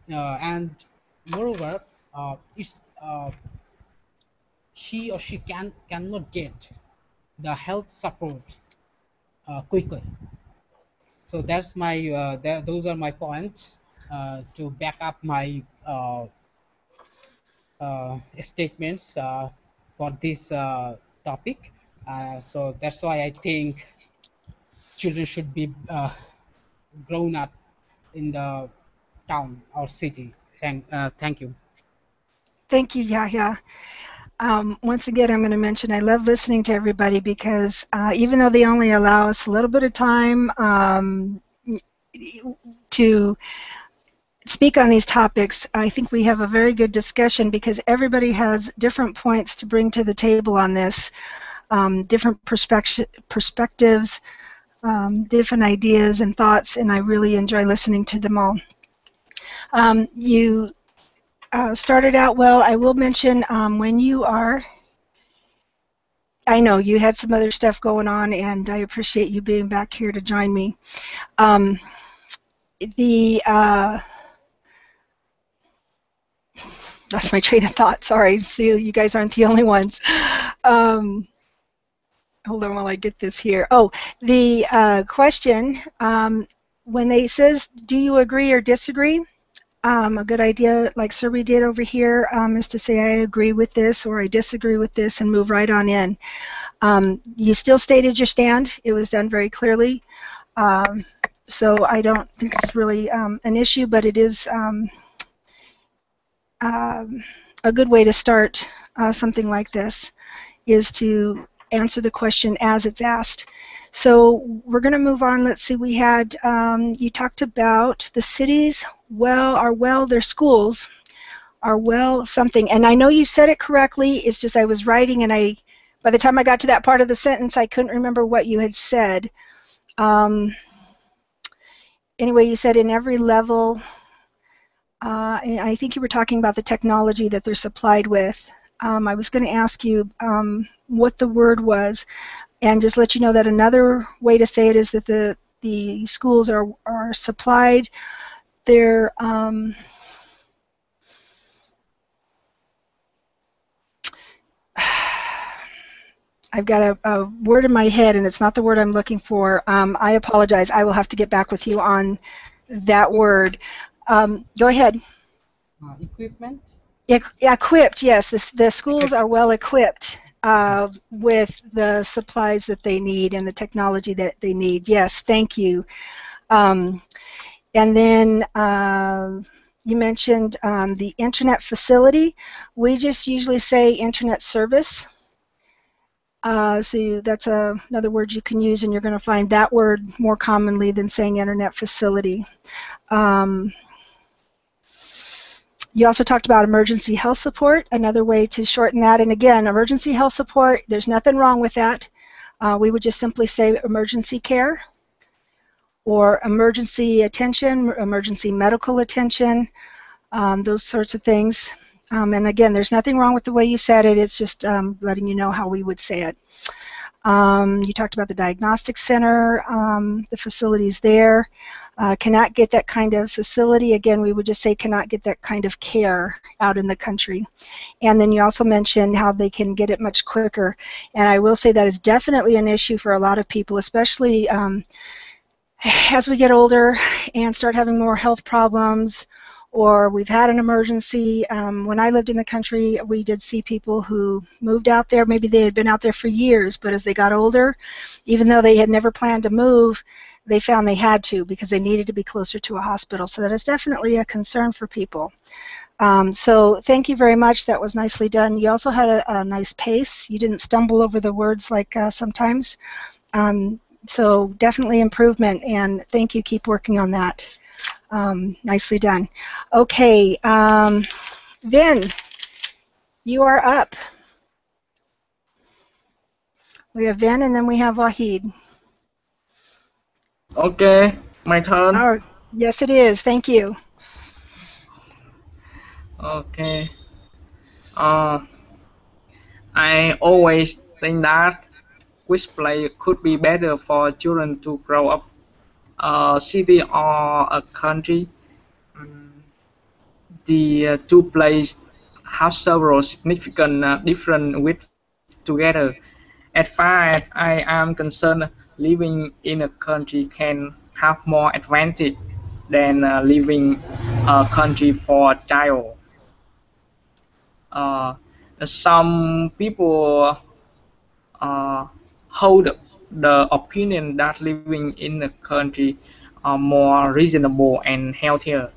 And moreover, it's he or she cannot get the health support quickly. So that's those are my points to back up my statements for this topic. So that's why I think children should be grown up in the town or city. Thank you. Thank you, Yahya. Once again, I'm going to mention I love listening to everybody because even though they only allow us a little bit of time to speak on these topics, I think we have a very good discussion because everybody has different points to bring to the table on this, different perspectives, different ideas and thoughts, and I really enjoy listening to them all. You started out well. I will mention when you are, I know you had some other stuff going on, and I appreciate you being back here to join me. Lost my train of thought. Sorry. See, you guys aren't the only ones. Hold on while I get this here. Oh, the question, when they says, do you agree or disagree? A good idea, like Survey did over here, is to say I agree with this or I disagree with this and move right on in. You still stated your stand. It was done very clearly. So I don't think it's really an issue, but it is a good way to start something like this is to answer the question as it's asked. So we're going to move on. Let's see, we had, you talked about the cities, their schools are well something. And I know you said it correctly, it's just I was writing and by the time I got to that part of the sentence, I couldn't remember what you had said. anyway, you said in every level. And I think you were talking about the technology that they're supplied with. I was going to ask you what the word was, and just let you know that another way to say it is that the schools are supplied. They're I've got a word in my head, and it's not the word I'm looking for. I apologize. I will have to get back with you on that word. Go ahead. Equipment? Equipped, yes. The schools are well equipped with the supplies that they need and the technology that they need. Yes, thank you. And then you mentioned the internet facility. We just usually say internet service. So that's another word you can use, and you're going to find that word more commonly than saying internet facility. You also talked about emergency health support, another way to shorten that. And again, emergency health support, there's nothing wrong with that. We would just simply say emergency care or emergency attention, emergency medical attention, those sorts of things. And again, there's nothing wrong with the way you said it. It's just letting you know how we would say it. You talked about the diagnostic center, the facilities there. Cannot get that kind of facility. Again, we would just say cannot get that kind of care out in the country. And then you also mentioned how they can get it much quicker. And I will say that is definitely an issue for a lot of people, especially as we get older and start having more health problems, or we've had an emergency. When I lived in the country, we did see people who moved out there. Maybe they had been out there for years, but as they got older, even though they had never planned to move, they found they had to because they needed to be closer to a hospital. So that is definitely a concern for people. So thank you very much. That was nicely done. You also had a nice pace. You didn't stumble over the words like sometimes. So definitely improvement, and thank you. Keep working on that. Nicely done. Okay, Vin, you are up. We have Vin, and then we have Wahid. Okay, my turn. Oh, yes, it is. Thank you. Okay. I always think that which play could be better for children to grow up, a city or a country. Mm, The two places have several significant different with together. As far as I am concerned, living in a country can have more advantage than living a country for a child. Uh, some people uh, hold the opinion that living in a country are more reasonable and healthier,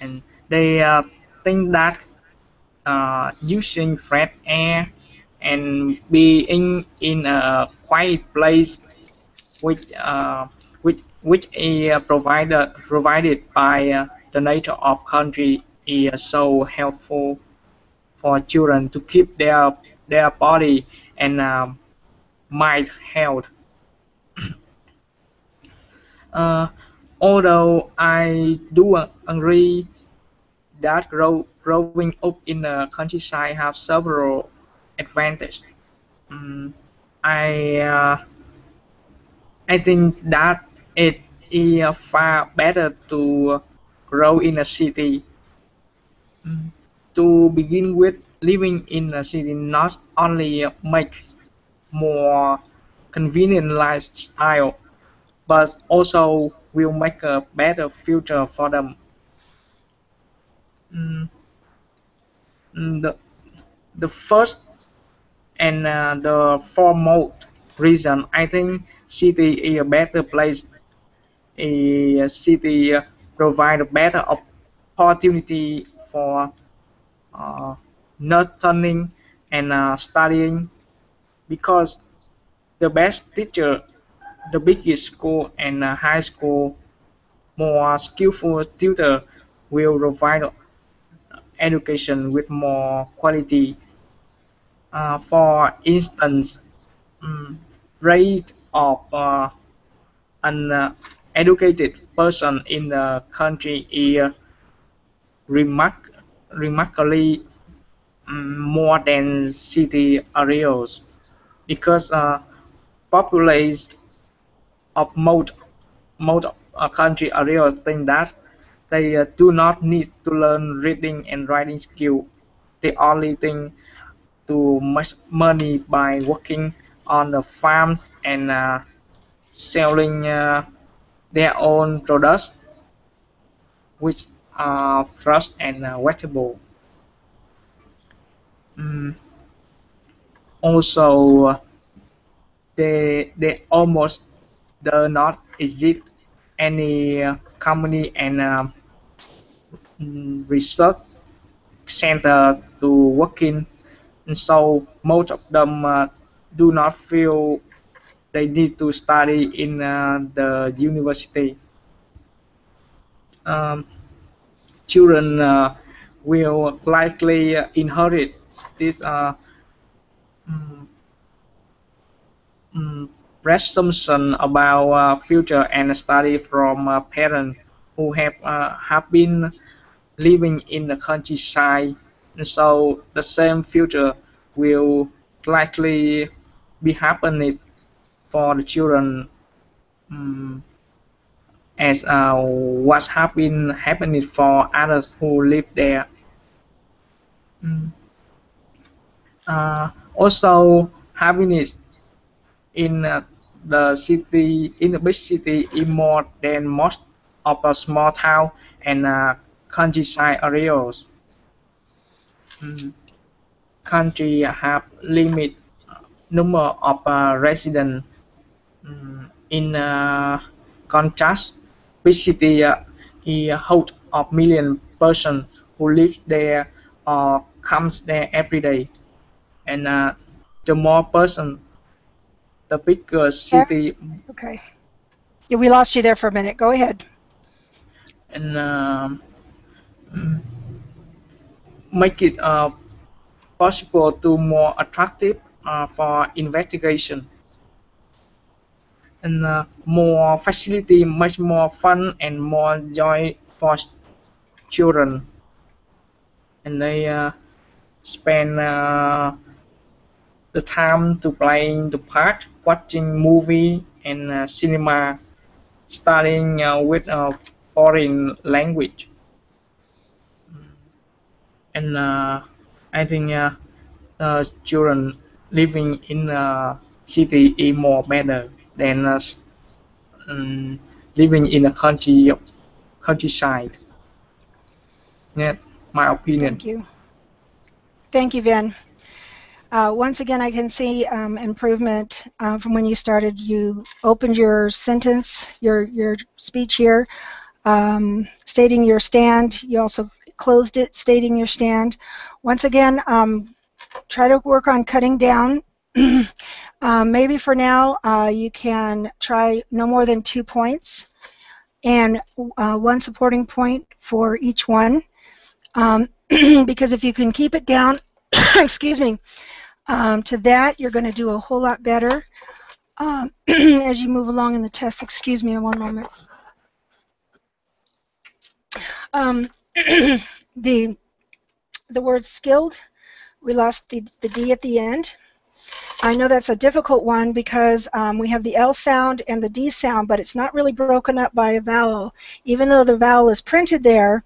and they think that using fresh air and being in a quiet place which is provided by the nature of country is so helpful for children to keep their body and mind health. Uh, Although I do agree that growing up in the countryside have several advantages. Mm, I I think that it is far better to grow in a city. Mm, To begin with, living in a city not only makes more convenient lifestyle, but also will make a better future for them. Mm, the first and the foremost reason I think city is a better place. A city provide a better opportunity for uh, nurturing and studying, because the best teacher, the biggest school and high school, more skillful tutor will provide education with more quality. For instance, rate of educated person in the country is remarkably more than city areas because populace of most country areas think that they do not need to learn reading and writing skill. They only think to make money by working on the farms and selling their own products, which are fruit and vegetable. Mm, Also, they almost do not exist any company and research center to work in, and so most of them do not feel they need to study in the university. Um, Children will likely inherit this mm, mm, presumption about future and study from parents who have been living in the countryside, and so the same future will likely be happening for the children um, as what have been happening for others who live there. Mm. Also, happiness in the big city is more than most of the small town and countryside areas. Mm. Country have limit number of residents. In contrast, big city is host of million person who live there or comes there every day, and the more person, the bigger There? city, Okay. Yeah, we lost you there for a minute. Go ahead. and mm, make it possible to more attractive for investigation, and more facility, much more fun and more joy for children, and they spend the time to playing the park, watching movie and cinema, studying with a foreign language, and I think children living in a city is more better than living in a countryside. Yeah, my opinion. Thank you. Thank you, Vin. Once again, I can see improvement from when you started. You opened your sentence, your speech here, stating your stand. You also closed it, stating your stand. Once again, try to work on cutting down. Maybe for now, you can try no more than 2 points and one supporting point for each one. Because if you can keep it down, excuse me, to that, you're going to do a whole lot better as you move along in the test. Excuse me, one moment. The word skilled, we lost the D at the end. I know that's a difficult one because we have the L sound and the D sound, but it's not really broken up by a vowel. Even though the vowel is printed there,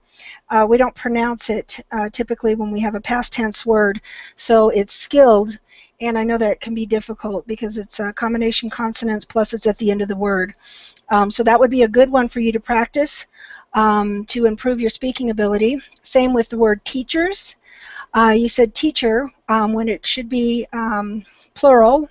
we don't pronounce it typically when we have a past tense word. So it's skilled, and I know that can be difficult because it's combination consonants plus it's at the end of the word. So that would be a good one for you to practice to improve your speaking ability. Same with the word teachers. You said teacher when it should be plural.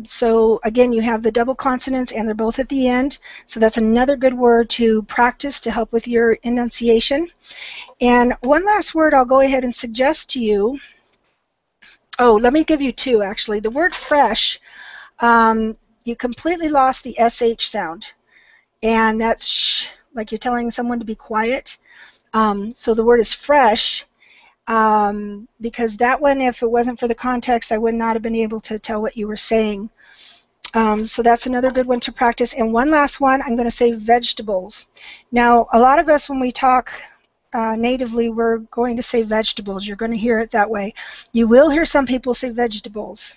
So again, you have the double consonants and they're both at the end. So that's another good word to practice to help with your enunciation. And one last word I'll go ahead and suggest to you. Oh, let me give you two actually. The word fresh, you completely lost the SH sound. And that's sh, like you're telling someone to be quiet. So the word is fresh. Because that one, if it wasn't for the context, I would not have been able to tell what you were saying. So that's another good one to practice. And one last one, I'm going to say vegetables. Now, a lot of us, when we talk natively, we're going to say vegetables. You're going to hear it that way. You will hear some people say vegetables,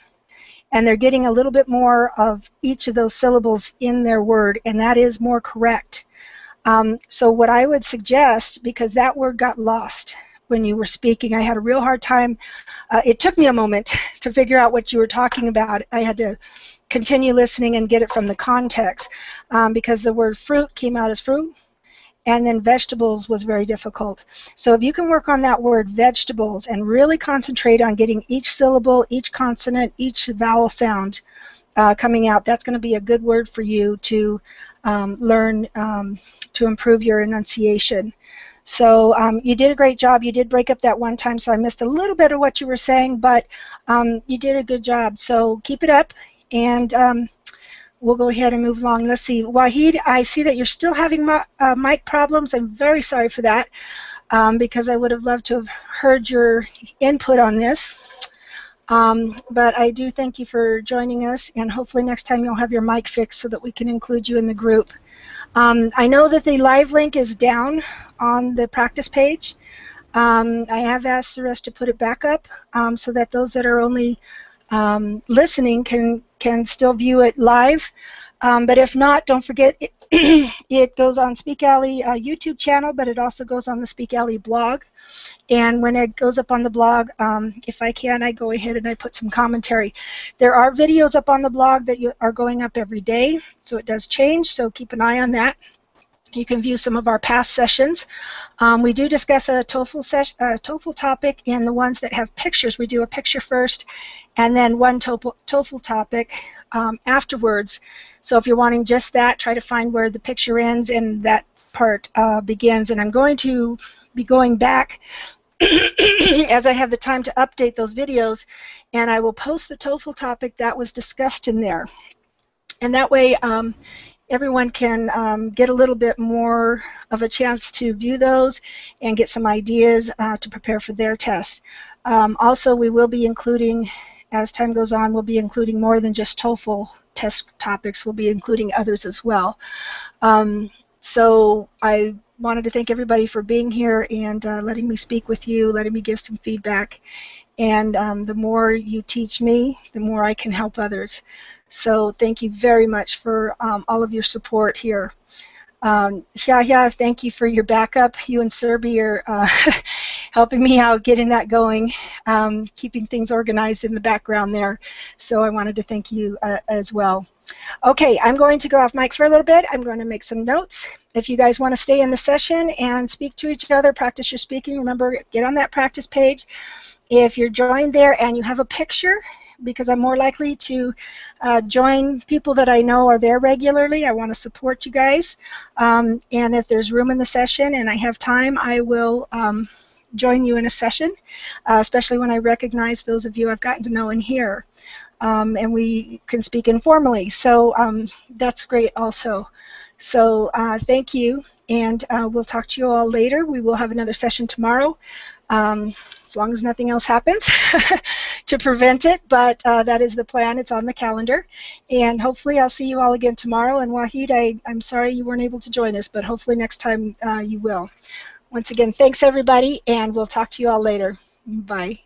and they're getting a little bit more of each of those syllables in their word, and that is more correct. So what I would suggest, because that word got lost when you were speaking, I had a real hard time. It took me a moment to figure out what you were talking about. I had to continue listening and get it from the context, because the word fruit came out as fruit, and then vegetables was very difficult. So if you can work on that word vegetables and really concentrate on getting each syllable, each consonant, each vowel sound coming out, that's going to be a good word for you to learn to improve your enunciation. So you did a great job. You did break up that one time, so I missed a little bit of what you were saying, but you did a good job. So keep it up, and we'll go ahead and move along. Let's see. Wahid, I see that you're still having mic problems. I'm very sorry for that, because I would have loved to have heard your input on this. But I do thank you for joining us, and hopefully next time you'll have your mic fixed so that we can include you in the group. I know that the live link is down on the practice page. I have asked the rest to put it back up, so that those that are only listening can still view it live. But if not, don't forget, it goes on Speak Alley YouTube channel, but it also goes on the Speak Alley blog. And when it goes up on the blog, if I can, I go ahead and I put some commentary. There are videos up on the blog that are going up every day, so it does change, so keep an eye on that. You can view some of our past sessions. We do discuss a TOEFL topic, and the ones that have pictures, we do a picture first, and then one TOEFL topic afterwards. So if you're wanting just that, try to find where the picture ends and that part begins. And I'm going to be going back as I have the time to update those videos, and I will post the TOEFL topic that was discussed in there. And that way, everyone can get a little bit more of a chance to view those and get some ideas to prepare for their tests. Also, we will be including, as time goes on, we'll be including more than just TOEFL test topics. We'll be including others as well. So I wanted to thank everybody for being here and letting me speak with you, letting me give some feedback. And the more you teach me, the more I can help others. So thank you very much for all of your support here. Yahya, thank you for your backup. You and Serbi are helping me out getting that going, keeping things organized in the background there. So I wanted to thank you as well. Okay, I'm going to go off mic for a little bit. I'm going to make some notes. If you guys want to stay in the session and speak to each other, practice your speaking, remember, get on that practice page. If you're joined there and you have a picture, because I'm more likely to join people that I know are there regularly, I want to support you guys. And if there's room in the session and I have time, I will join you in a session, especially when I recognize those of you I've gotten to know in here. And we can speak informally. So that's great also. So thank you, and we'll talk to you all later. We will have another session tomorrow, as long as nothing else happens to prevent it, but that is the plan. It's on the calendar, and hopefully I'll see you all again tomorrow. And Wahid, I'm sorry you weren't able to join us, but hopefully next time you will. Once again, thanks everybody, and we'll talk to you all later. Bye.